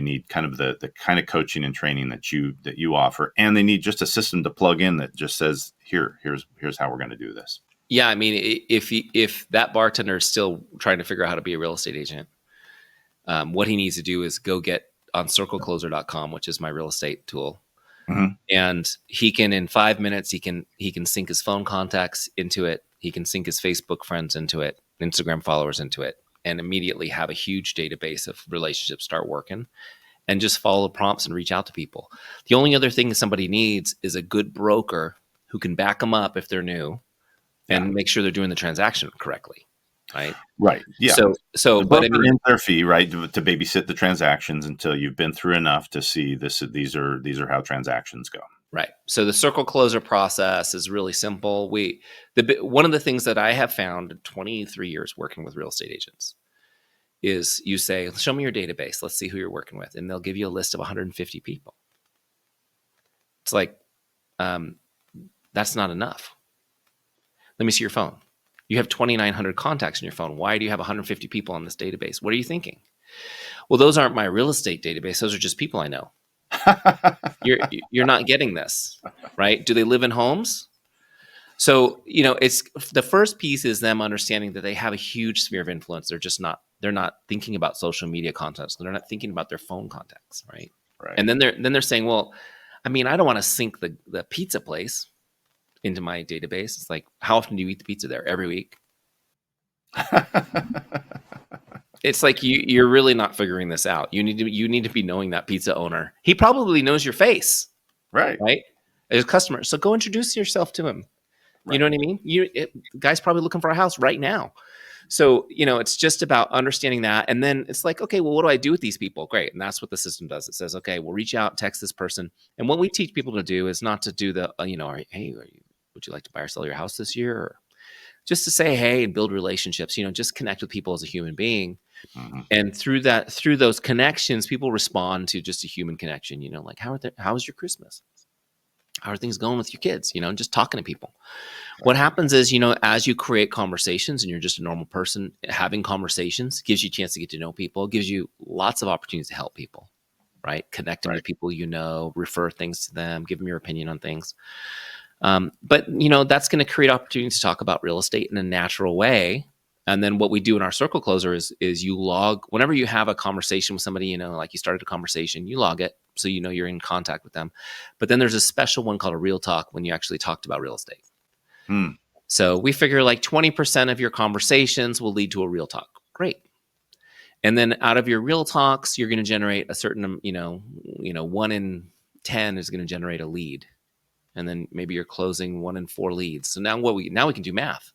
need kind of the kind of coaching and training that you offer, and they need just a system to plug in that just says, here's how we're going to do this. Yeah, I mean, if that bartender is still trying to figure out how to be a real estate agent, what he needs to do is go get on circlecloser.com, which is my real estate tool. Mm-hmm. And he can, in 5 minutes, he can sync his phone contacts into it. He can sync his Facebook friends into it, Instagram followers into it, and immediately have a huge database of relationships start working, and just follow the prompts and reach out to people. The only other thing somebody needs is a good broker who can back them up if they're new and make sure they're doing the transaction correctly. right? Right. Yeah. So, The but I broker mean, earns their fee, right, to babysit the transactions until you've been through enough to see this. These are how transactions go. right. So the circle closer process is really simple. One of the things that I have found in 23 years working with real estate agents is you say, show me your database. Let's see who you're working with. And they'll give you a list of 150 people. It's like, that's not enough. Let me see your phone. You have 2,900 contacts in your phone. Why do you have 150 people on this database? What are you thinking? Well, those aren't my real estate database. Those are just people I know. You're not getting this, right? Do they live in homes? So, it's the first piece is them understanding that they have a huge sphere of influence. They're not thinking about social media contacts. They're not thinking about their phone contacts, right? Right. And then they're saying, well, I mean, I don't want to sync the pizza place into my database. It's like, how often do you eat the pizza there? Every week. It's like you're really not figuring this out. You need to be knowing that pizza owner. He probably knows your face, Right. As a customer. So go introduce yourself to him. Right. You know what I mean? Guy's probably looking for a house right now. So, it's just about understanding that. And then it's like, okay, well, what do I do with these people? Great. And that's what the system does. It says, okay, we'll reach out, text this person. And what we teach people to do is not to do the, hey, would you like to buy or sell your house this year? Or just to say, hey, and build relationships, just connect with people as a human being. Mm-hmm. And through those connections, people respond to just a human connection, like, how was your Christmas? How are things going with your kids? Just talking to people. What happens is, as you create conversations and you're just a normal person, having conversations gives you a chance to get to know people, gives you lots of opportunities to help people, right? Connect them with people, refer things to them, give them your opinion on things. But, that's going to create opportunities to talk about real estate in a natural way. And then what we do in our circle closer is you log, whenever you have a conversation with somebody, like you started a conversation, you log it. So, you're in contact with them. But then there's a special one called a real talk when you actually talked about real estate. So we figure like 20% of your conversations will lead to a real talk. Great. And then out of your real talks, you're going to generate a certain, 1 in 10 is going to generate a lead. And then maybe you're closing 1 in 4 leads. So now we can do math.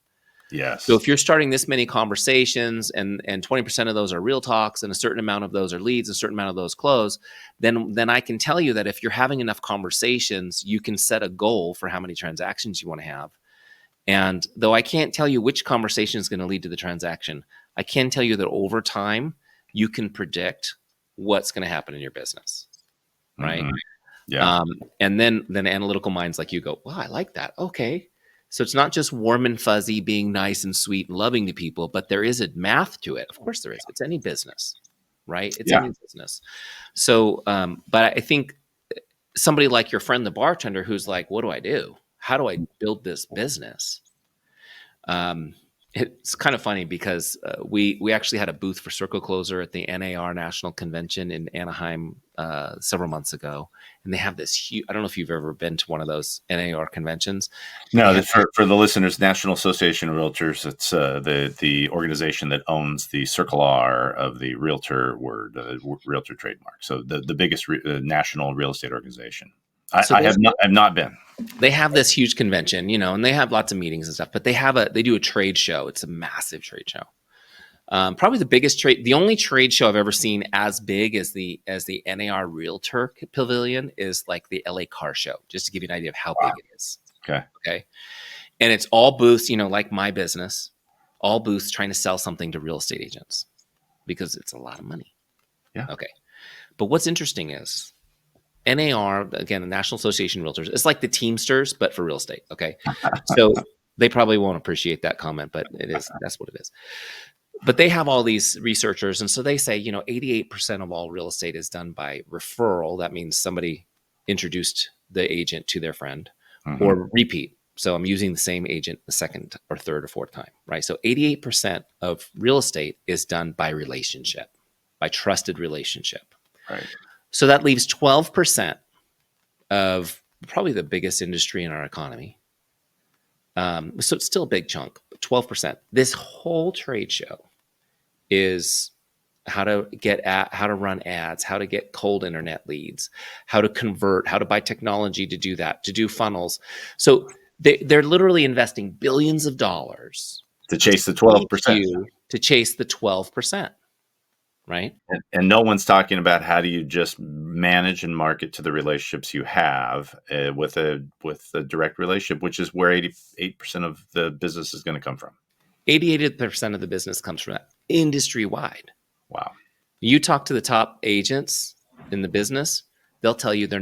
Yes. So if you're starting this many conversations and 20% of those are real talks and a certain amount of those are leads, a certain amount of those close, then I can tell you that if you're having enough conversations, you can set a goal for how many transactions you want to have. And though I can't tell you which conversation is going to lead to the transaction, I can tell you that over time, you can predict what's going to happen in your business, right? Mm-hmm. Yeah. And then analytical minds like you go, wow, I like that. Okay. So it's not just warm and fuzzy, being nice and sweet and loving to people, but there is a math to it. Of course there is. It's any business, right? It's any business. So, but I think somebody like your friend, the bartender, who's like, what do I do? How do I build this business? It's kind of funny because we actually had a booth for Circle Closer at the NAR National Convention in Anaheim several months ago, and they have this huge. I don't know if you've ever been to one of those NAR conventions. No, for the listeners, National Association of Realtors. It's the organization that owns the Circle R of the realtor word, realtor trademark. So the biggest national real estate organization. I have not been. They have this huge convention, and they have lots of meetings and stuff, but they do a trade show. It's a massive trade show. Probably the only trade show I've ever seen as big as the NAR Realtor Pavilion is like the LA Car Show, just to give you an idea of how big it is. Okay. And it's all booths, like my business, all booths trying to sell something to real estate agents because it's a lot of money. Yeah. Okay. But what's interesting is NAR, again, the National Association of Realtors, it's like the Teamsters, but for real estate. Okay. So they probably won't appreciate that comment, but that's what it is. But they have all these researchers. And so they say, 88% of all real estate is done by referral. That means somebody introduced the agent to their friend, or repeat. So I'm using the same agent the second or third or fourth time, right? So 88% of real estate is done by relationship, by trusted relationship. Right. So that leaves 12% of probably the biggest industry in our economy. So it's still a big chunk, but 12%. This whole trade show is how to run ads, how to get cold internet leads, how to convert, how to buy technology to do that, to do funnels. So they're literally investing billions of dollars To chase the teach 12%. you to chase the 12%, right? And no one's talking about how do you just manage and market to the relationships you have with a direct relationship, which is where 88% of the business is going to come from. 88% of the business comes from that, industry wide. Wow. You talk to the top agents in the business, they'll tell you their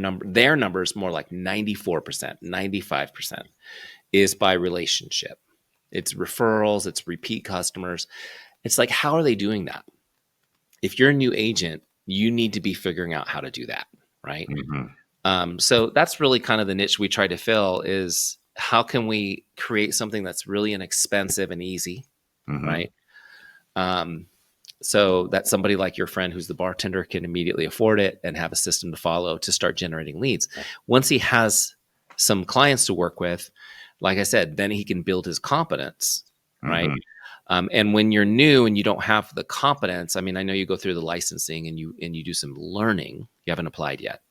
number is more like 94%, 95% is by relationship. It's referrals, it's repeat customers. It's like, how are they doing that? If you're a new agent, you need to be figuring out how to do that, right? Mm-hmm. So that's really kind of the niche we try to fill is how can we create something that's really inexpensive and easy, Mm-hmm. right? So that somebody like your friend who's the bartender can immediately afford it and have a system to follow to start generating leads. Once he has some clients to work with, like I said, then he can build his competence, right? Mm-hmm. And when you're new and you don't have the competence, I mean, I know you go through the licensing and you do some learning. You haven't applied yet.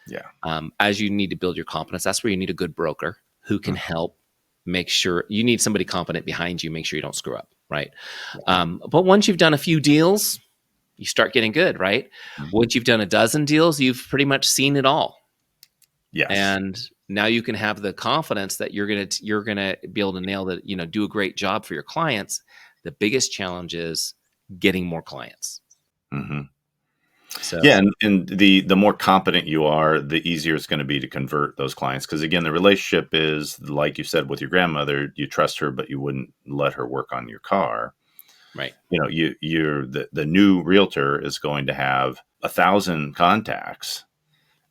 Yeah. As you need to build your competence, that's where you need a good broker who can help make sure you need somebody competent behind you, make sure you don't screw up, right? But once you've done a few deals, you start getting good, right? Mm-hmm. Once you've done a dozen deals, you've pretty much seen it all. Yes. And now you can have the confidence that you're gonna be able to nail that, do a great job for your clients. The biggest challenge is getting more clients. Mm-hmm. So yeah, and the more competent you are, the easier it's going to be to convert those clients. Because again, the relationship is like you said with your grandmother. You trust her, but you wouldn't let her work on your car. right. You're the new realtor is going to have 1,000 contacts,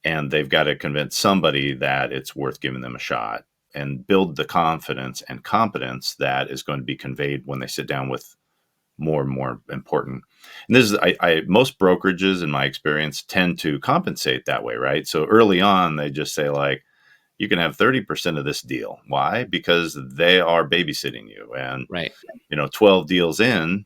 and they've got to convince somebody that it's worth giving them a shot and build the confidence and competence that is going to be conveyed when they sit down with more and more important. And this is, most brokerages in my experience tend to compensate that way, right? So early on, they just say like, you can have 30% of this deal. Why? Because they are babysitting you. And, Right. 12 deals in,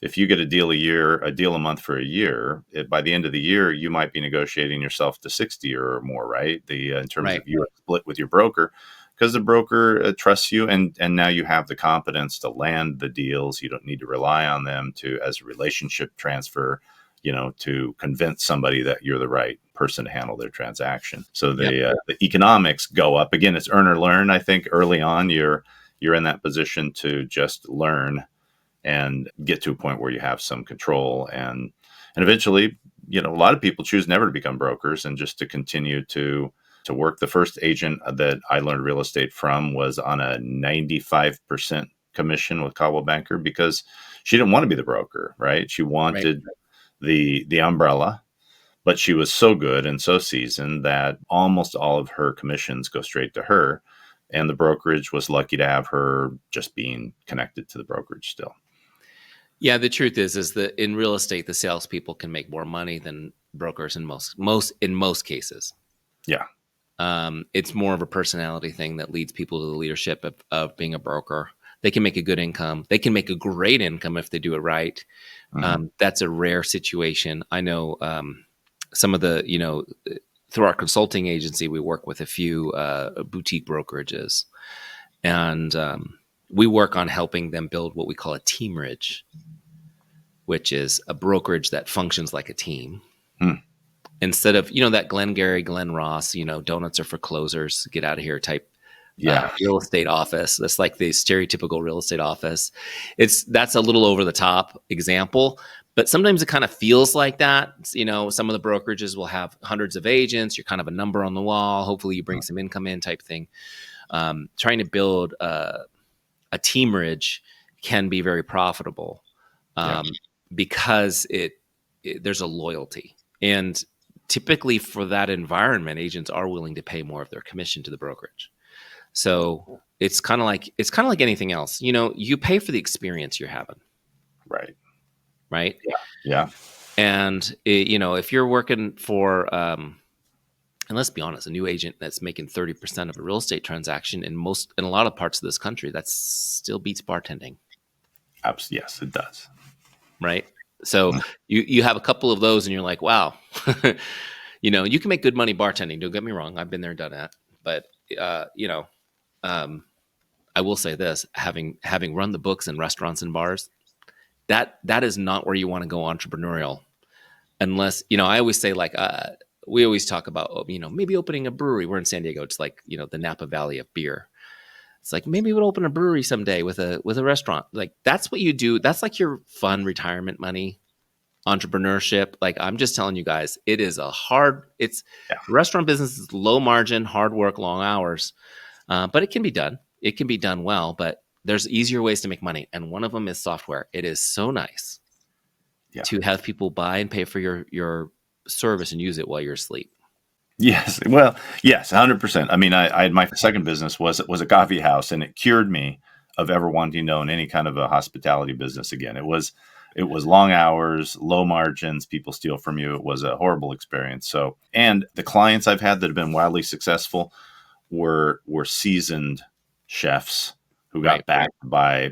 if you get a deal a month for a year, by the end of the year, you might be negotiating yourself to 60 or more, right? In terms Right. of your split with your broker, because the broker trusts you, and now you have the competence to land the deals. You don't need to rely on them as a relationship transfer, to convince somebody that you're the right person to handle their transaction. So the economics go up. Again, it's earn or learn. I think early on, you're in that position to just learn and get to a point where you have some control, and eventually, a lot of people choose never to become brokers and just to continue to work. The first agent that I learned real estate from was on a 95% commission with Coldwell Banker because she didn't want to be the broker, right? She wanted the umbrella, but she was so good and so seasoned that almost all of her commissions go straight to her. And the brokerage was lucky to have her just being connected to the brokerage still. Yeah, the truth is that in real estate, the salespeople can make more money than brokers in most cases. Yeah. It's more of a personality thing that leads people to the leadership of being a broker. They can make a good income. They can make a great income if they do it right. Mm-hmm. That's a rare situation. I know some of the, through our consulting agency, we work with a few boutique brokerages, and we work on helping them build what we call a teamridge, which is a brokerage that functions like a team. Instead of, that Glengarry, Glen Ross, donuts are for closers, get out of here type real estate office. That's like the stereotypical real estate office. That's a little over the top example, but sometimes it kind of feels like that. Some of the brokerages will have hundreds of agents. You're kind of a number on the wall. Hopefully you bring some income in type thing. Trying to build a teamridge can be very profitable because there's a loyalty. And typically for that environment, agents are willing to pay more of their commission to the brokerage. So it's kind of like anything else. You pay for the experience you're having. Right. Yeah. And if you're working for, and let's be honest, a new agent that's making 30% of a real estate transaction in a lot of parts of this country, that still beats bartending. Yes, it does. Right. So you have a couple of those and you're like, wow, you can make good money bartending. Don't get me wrong. I've been there, done that. But, I I will say this, having run the books in restaurants and bars, that is not where you want to go entrepreneurial unless, I always say like, we always talk about, maybe opening a brewery. We're in San Diego. It's like, the Napa Valley of beer. It's like, maybe we'll open a brewery someday with a restaurant. Like, that's what you do. That's like your fun retirement money, entrepreneurship. Like, I'm just telling you guys, restaurant business is low margin, hard work, long hours. But it can be done. It can be done well, but there's easier ways to make money. And one of them is software. It is so nice to have people buy and pay for your service and use it while you're asleep. Yes. Well, yes, 100%. I mean, I had my second business was a coffee house, and it cured me of ever wanting to own any kind of a hospitality business again. It was long hours, low margins, people steal from you. It was a horrible experience. So, and the clients I've had that have been wildly successful were seasoned chefs who got backed by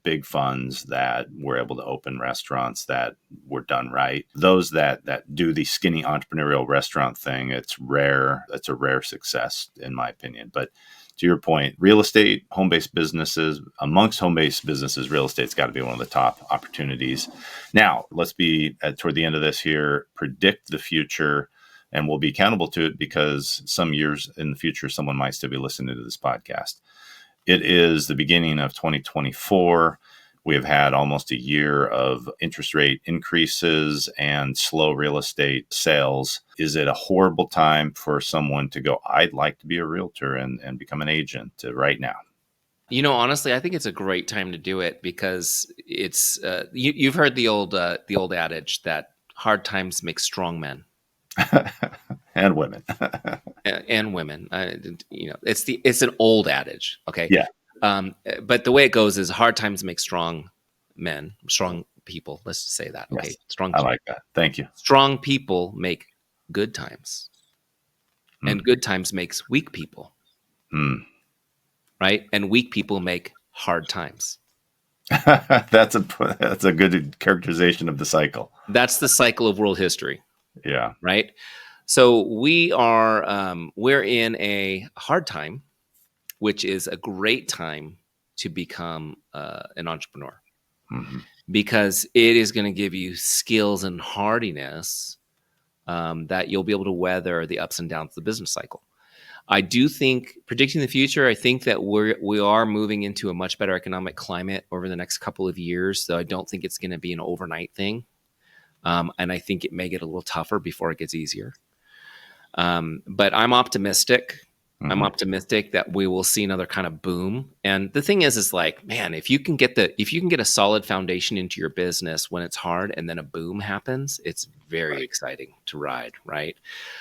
big funds that were able to open restaurants that were done right. Those that do the skinny entrepreneurial restaurant thing, it's rare. It's a rare success in my opinion. But to your point, real estate, home-based businesses, amongst home-based businesses, real estate's got to be one of the top opportunities. Now, let's be toward the end of this here, predict the future, and we'll be accountable to it because some years in the future, someone might still be listening to this podcast. It is the beginning of 2024. We have had almost a year of interest rate increases and slow real estate sales. Is it a horrible time for someone to go, I'd like to be a realtor and become an agent right now? Honestly, I think it's a great time to do it because it's you've heard the old adage that hard times make strong men. And women. And women. It's an old adage. Okay. Yeah. But the way it goes is hard times make strong men, strong people. Let's just say that. Okay. Yes. Strong. I like that. Thank you. Strong people make good times. And good times makes weak people. Right? And weak people make hard times. That's a good characterization of the cycle. That's the cycle of world history. Yeah. Right. So we're in a hard time, which is a great time to become an entrepreneur because it is going to give you skills and hardiness that you'll be able to weather the ups and downs of the business cycle. I do think, predicting the future, I think that we are moving into a much better economic climate over the next couple of years, though I don't think it's going to be an overnight thing. And I think it may get a little tougher before it gets easier. But I'm optimistic. I'm optimistic that we will see another kind of boom. And the thing is like, man, if you can get a solid foundation into your business when it's hard and then a boom happens, it's very exciting to ride, right?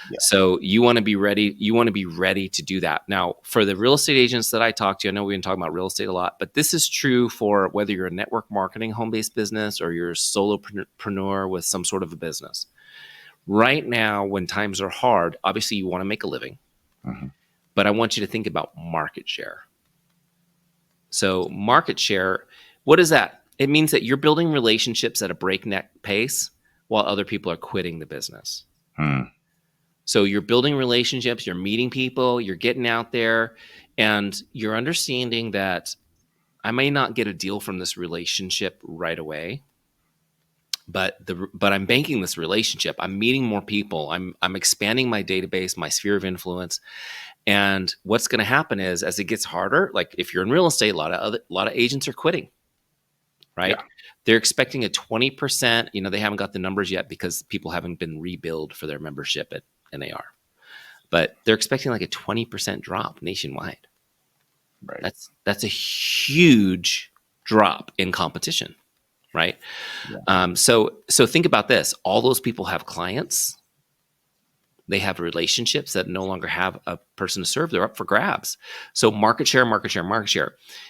Yeah. So you want to be ready. You want to be ready to do that. Now, for the real estate agents that I talk to, I know we've been talking about real estate a lot, but this is true for whether you're a network marketing home-based business or you're a solopreneur with some sort of a business. Right now, when times are hard, obviously you want to make a living. But I want you to think about market share. So market share, what is that? It means that you're building relationships at a breakneck pace while other people are quitting the business. So you're building relationships, you're meeting people, you're getting out there, and you're understanding that I may not get a deal from this relationship right away, but I'm banking this relationship. I'm meeting more people. I'm expanding my database, my sphere of influence. And what's going to happen is, as it gets harder, like if you're in real estate, a lot of agents are quitting, right? Yeah. They're expecting a 20%. They haven't got the numbers yet because people haven't been rebilled for their membership at NAR, but they're expecting like a 20% drop nationwide. Right. That's a huge drop in competition, right? Yeah. So think about this: all those people have clients. They have relationships that no longer have a person to serve. They're up for grabs. So market share.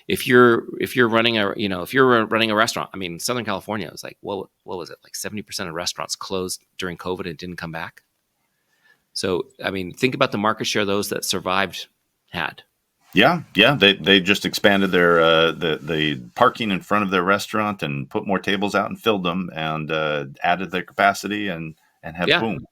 If you're running a restaurant, I mean, Southern California was like, what was it? Like 70% of restaurants closed during COVID and didn't come back. So, I mean, think about the market share those that survived had. Yeah. They just expanded their the parking in front of their restaurant and put more tables out and filled them and added their capacity and had boom.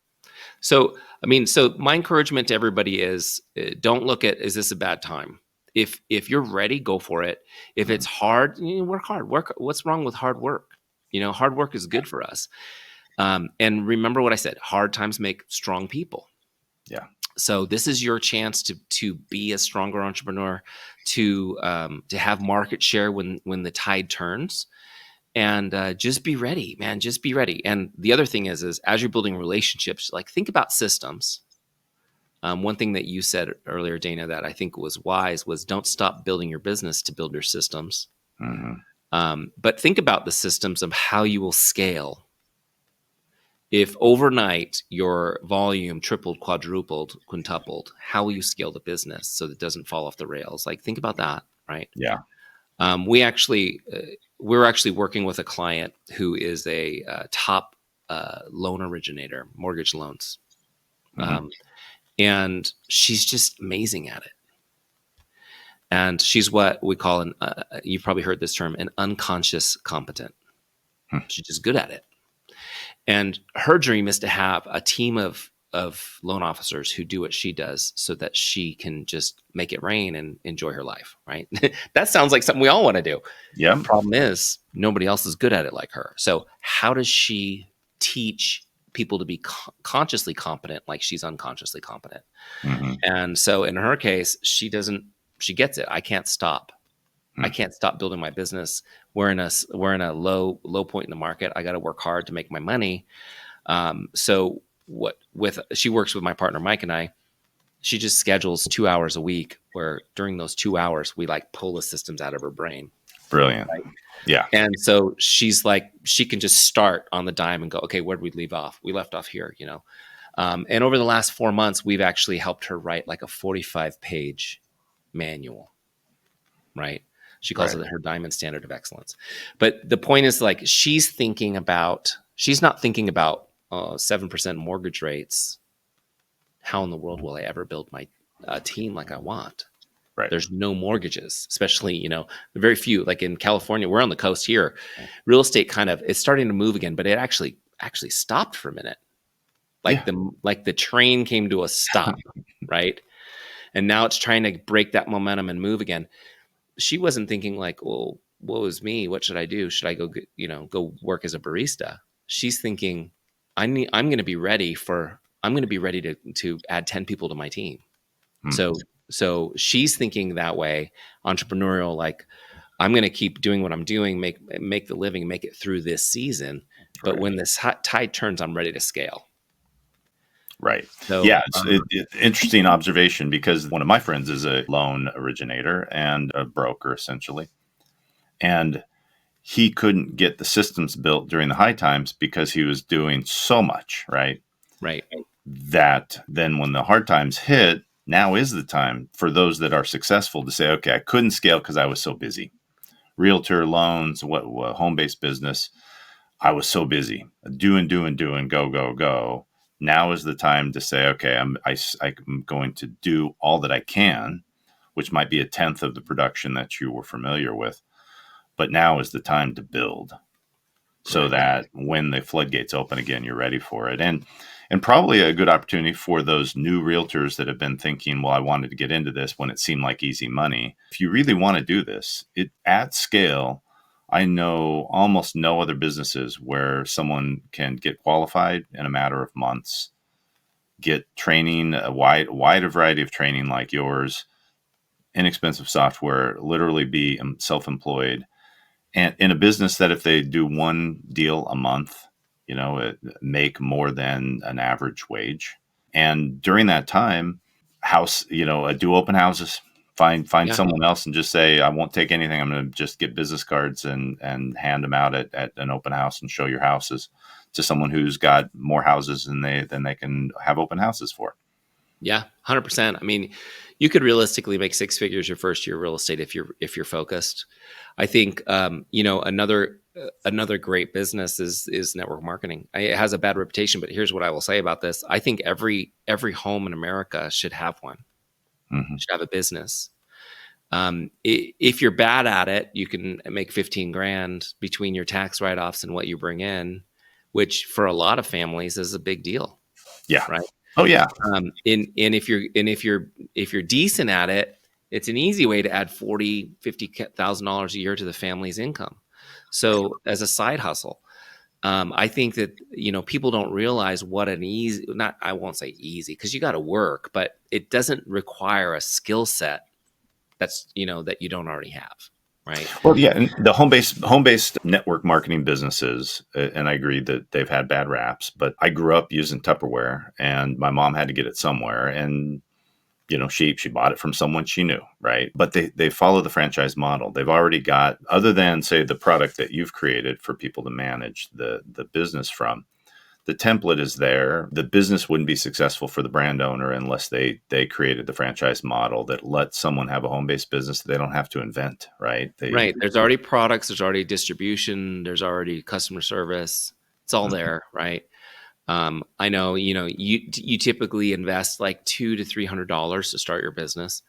So, I mean, my encouragement to everybody is don't look at, is this a bad time? if you're ready, go for it. If it's hard, work hard. What's wrong with hard work? Hard work is good for us. And remember what I said: hard times make strong people. Yeah. So this is your chance to be a stronger entrepreneur, to have market share when the tide turns, and just be ready, man. Just be ready. And the other thing is as you're building relationships, like think about systems. One thing that you said earlier, Dana, that I think was wise was don't stop building your business to build your systems. But think about the systems of how you will scale. If overnight your volume tripled, quadrupled, quintupled, how will you scale the business so that it doesn't fall off the rails? Like think about that, right? Yeah. We're actually working with a client who is a top loan originator, mortgage loans. And she's just amazing at it. And she's what we call you've probably heard this term, an unconscious competent. She's just good at it. And her dream is to have a team of loan officers who do what she does so that she can just make it rain and enjoy her life, right? That sounds like something we all want to do. Yeah. The problem is nobody else is good at it like her. So how does she teach people to be consciously competent like she's unconsciously competent? And so in her case, she gets it. I can't stop. I can't stop building my business. We're in a low point in the market. I got to work hard to make my money. So she works with my partner Mike and I. She just schedules 2 hours a week where during those 2 hours we like pull the systems out of her brain. Brilliant. Right? Yeah. And so she's like, she can just start on the dime and go, okay, where did we leave off? We left off here, and over the last 4 months, we've actually helped her write like a 45-page manual, right? She calls it her diamond standard of excellence. But the point is, like, she's not thinking about 7% mortgage rates. How in the world will I ever build my team like I want? Right. There's no mortgages, especially, very few. Like in California, we're on the coast here. Real estate it's starting to move again, but it actually stopped for a minute. Like the train came to a stop, right? And now it's trying to break that momentum and move again. She wasn't thinking like, well, woe is me. What should I do? Should I go work as a barista? She's thinking, I'm going to be ready to add 10 people to my team. So she's thinking that way, entrepreneurial, like I'm going to keep doing what I'm doing, make the living, make it through this season. But when this tide turns, I'm ready to scale. Right. So, it's interesting observation because one of my friends is a loan originator and a broker essentially. And he couldn't get the systems built during the high times because he was doing so much, right? Right. That then when the hard times hit, now is the time for those that are successful to say, okay, I couldn't scale because I was so busy. Realtor loans, what home-based business, I was so busy doing, go. Now is the time to say, okay, I'm going to do all that I can, which might be 1/10 of the production that you were familiar with. But now is the time to build so that when the floodgates open again, you're ready for it. And probably a good opportunity for those new realtors that have been thinking, well, I wanted to get into this when it seemed like easy money. If you really want to do this, at scale, I know almost no other businesses where someone can get qualified in a matter of months, get training, a wide variety of training like yours, inexpensive software, literally be self-employed. And in a business that if they do one deal a month, make more than an average wage. And during that time, do open houses, find someone else and just say, I won't take anything. I'm going to just get business cards and hand them out at an open house and show your houses to someone who's got more houses than they can have open houses for. Yeah, 100%. I mean, you could realistically make 6 figures your first year of real estate if you're focused. I think another great business is network marketing. It has a bad reputation, but here's what I will say about this. I think every home in America should have one. Should have a business. If you're bad at it, you can make 15 grand between your tax write-offs and what you bring in, which for a lot of families is a big deal. Yeah. Right. Oh yeah. And if you're decent at it, It's an easy way to add $40,000-$50,000 a year to the family's income. So as a side hustle, I think that, people don't realize what an easy, not, I won't say easy, because you got to work, but it doesn't require a skill set that's, that you don't already have. Right. Well, yeah, and the home-based network marketing businesses, and I agree that they've had bad raps, but I grew up using Tupperware, and my mom had to get it somewhere, and she bought it from someone she knew, right? But they follow the franchise model. They've already got, other than say the product that you've created for people to manage the business from. The template is there. The business wouldn't be successful for the brand owner unless they created the franchise model that lets someone have a home-based business that they don't have to invent, right? Right. There's already products. There's already distribution. There's already customer service. It's all there, right? I know, you typically invest like $200 to $300 to start your business.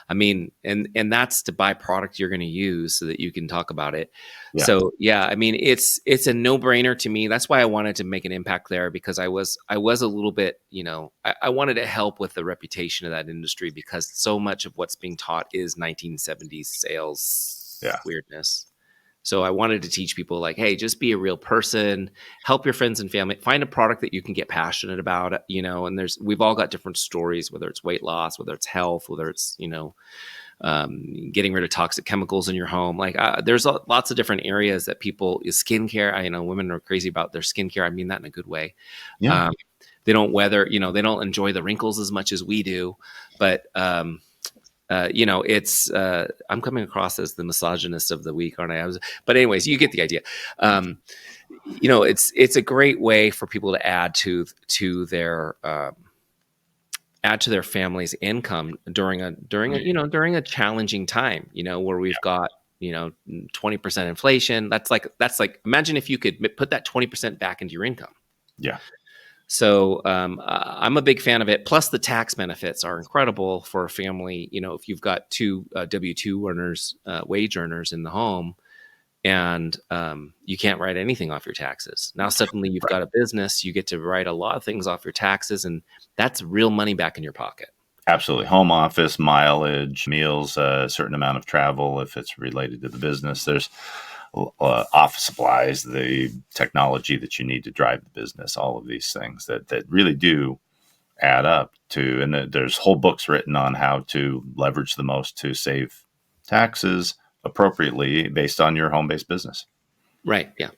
I mean, and that's to buy product you're going to use so that you can talk about it. Yeah. So yeah, I mean, it's a no-brainer to me. That's why I wanted to make an impact there, because I was a little bit, I wanted to help with the reputation of that industry, because so much of what's being taught is 1970s sales weirdness. So I wanted to teach people like, hey, just be a real person, help your friends and family, find a product that you can get passionate about, and we've all got different stories, whether it's weight loss, whether it's health, whether it's, getting rid of toxic chemicals in your home. Like there's lots of different areas that skincare. I know women are crazy about their skincare. I mean that in a good way. Yeah. They don't they don't enjoy the wrinkles as much as we do, but, it's I'm coming across as the misogynist of the week, aren't I? But anyways, you get the idea. It's a great way for people to add to their family's income during a challenging time, where we've got 20% inflation. That's like imagine if you could put that 20% back into your income. Yeah. So I'm a big fan of it. Plus, the tax benefits are incredible for a family. If you've got two W-2 earners, wage earners in the home, and you can't write anything off your taxes. Now suddenly you've got a business, you get to write a lot of things off your taxes, and that's real money back in your pocket. Absolutely. Home office, mileage, meals, a certain amount of travel if it's related to the business. There's office supplies, the technology that you need to drive the business, all of these things that really do add up to, and there's whole books written on how to leverage the most to save taxes appropriately based on your home-based business. Right. Yeah.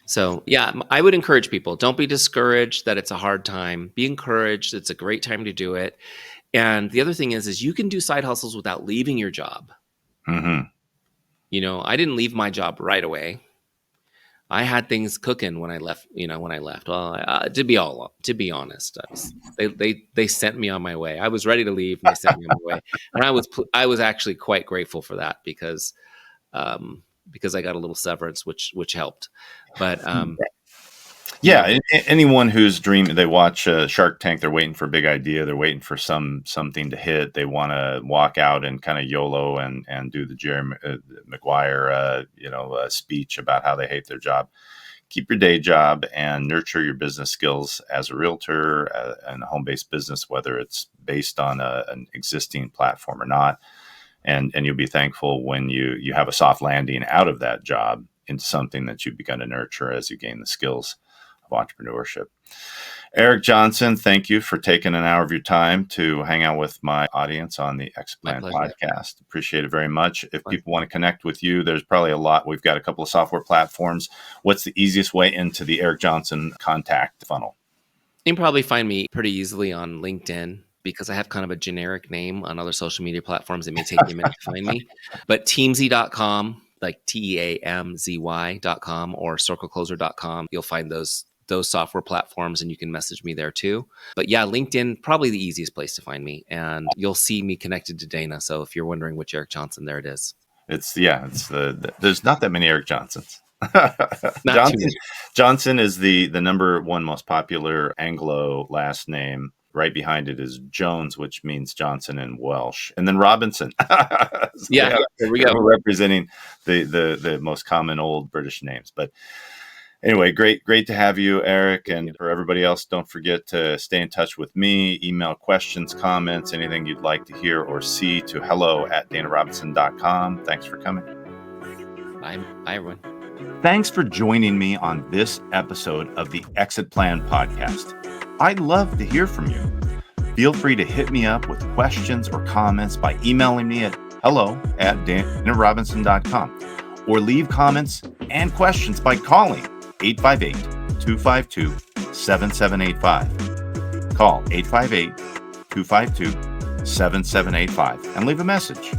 So yeah, I would encourage people, don't be discouraged that it's a hard time. Be encouraged. It's a great time to do it. And the other thing is you can do side hustles without leaving your job. Mm-hmm. I didn't leave my job right away. I had things cooking when I left. Well, to be honest, they sent me on my way. I was ready to leave, and they sent me on my way. And I was actually quite grateful for that because I got a little severance, which helped. But yeah, anyone who's dreaming, they watch Shark Tank, they're waiting for a big idea, they're waiting for something to hit, they want to walk out and kind of YOLO and do the Jerry Maguire speech about how they hate their job. Keep your day job and nurture your business skills as a realtor and a home-based business, whether it's based on an existing platform or not. And you'll be thankful when you have a soft landing out of that job into something that you've begun to nurture as you gain the skills entrepreneurship. Eric Johnson, thank you for taking an hour of your time to hang out with my audience on the Exit Plan podcast. Appreciate it very much. If people want to connect with you, there's probably a lot. We've got a couple of software platforms. What's the easiest way into the Eric Johnson contact funnel? You can probably find me pretty easily on LinkedIn, because I have kind of a generic name on other social media platforms. It may take you a minute to find me, but teamzy.com, like TEAMZY.com, or circlecloser.com. You'll find those software platforms, and you can message me there too. But yeah, LinkedIn, probably the easiest place to find me, and you'll see me connected to Dana. So if you're wondering which Eric Johnson, there it is. It's there's not that many Eric Johnsons. Johnson is the number one most popular Anglo last name. Right behind it is Jones, which means Johnson in Welsh, and then Robinson. So yeah, there we go. Representing the most common old British names. But Anyway, great to have you, Eric. And for everybody else, don't forget to stay in touch with me. Email questions, comments, anything you'd like to hear or see to hello@danarobinson.com. Thanks for coming. Bye, everyone. Thanks for joining me on this episode of the Exit Plan Podcast. I'd love to hear from you. Feel free to hit me up with questions or comments by emailing me at hello@danarobinson.com or leave comments and questions by calling 858-252-7785. Call 858-252-7785 and leave a message.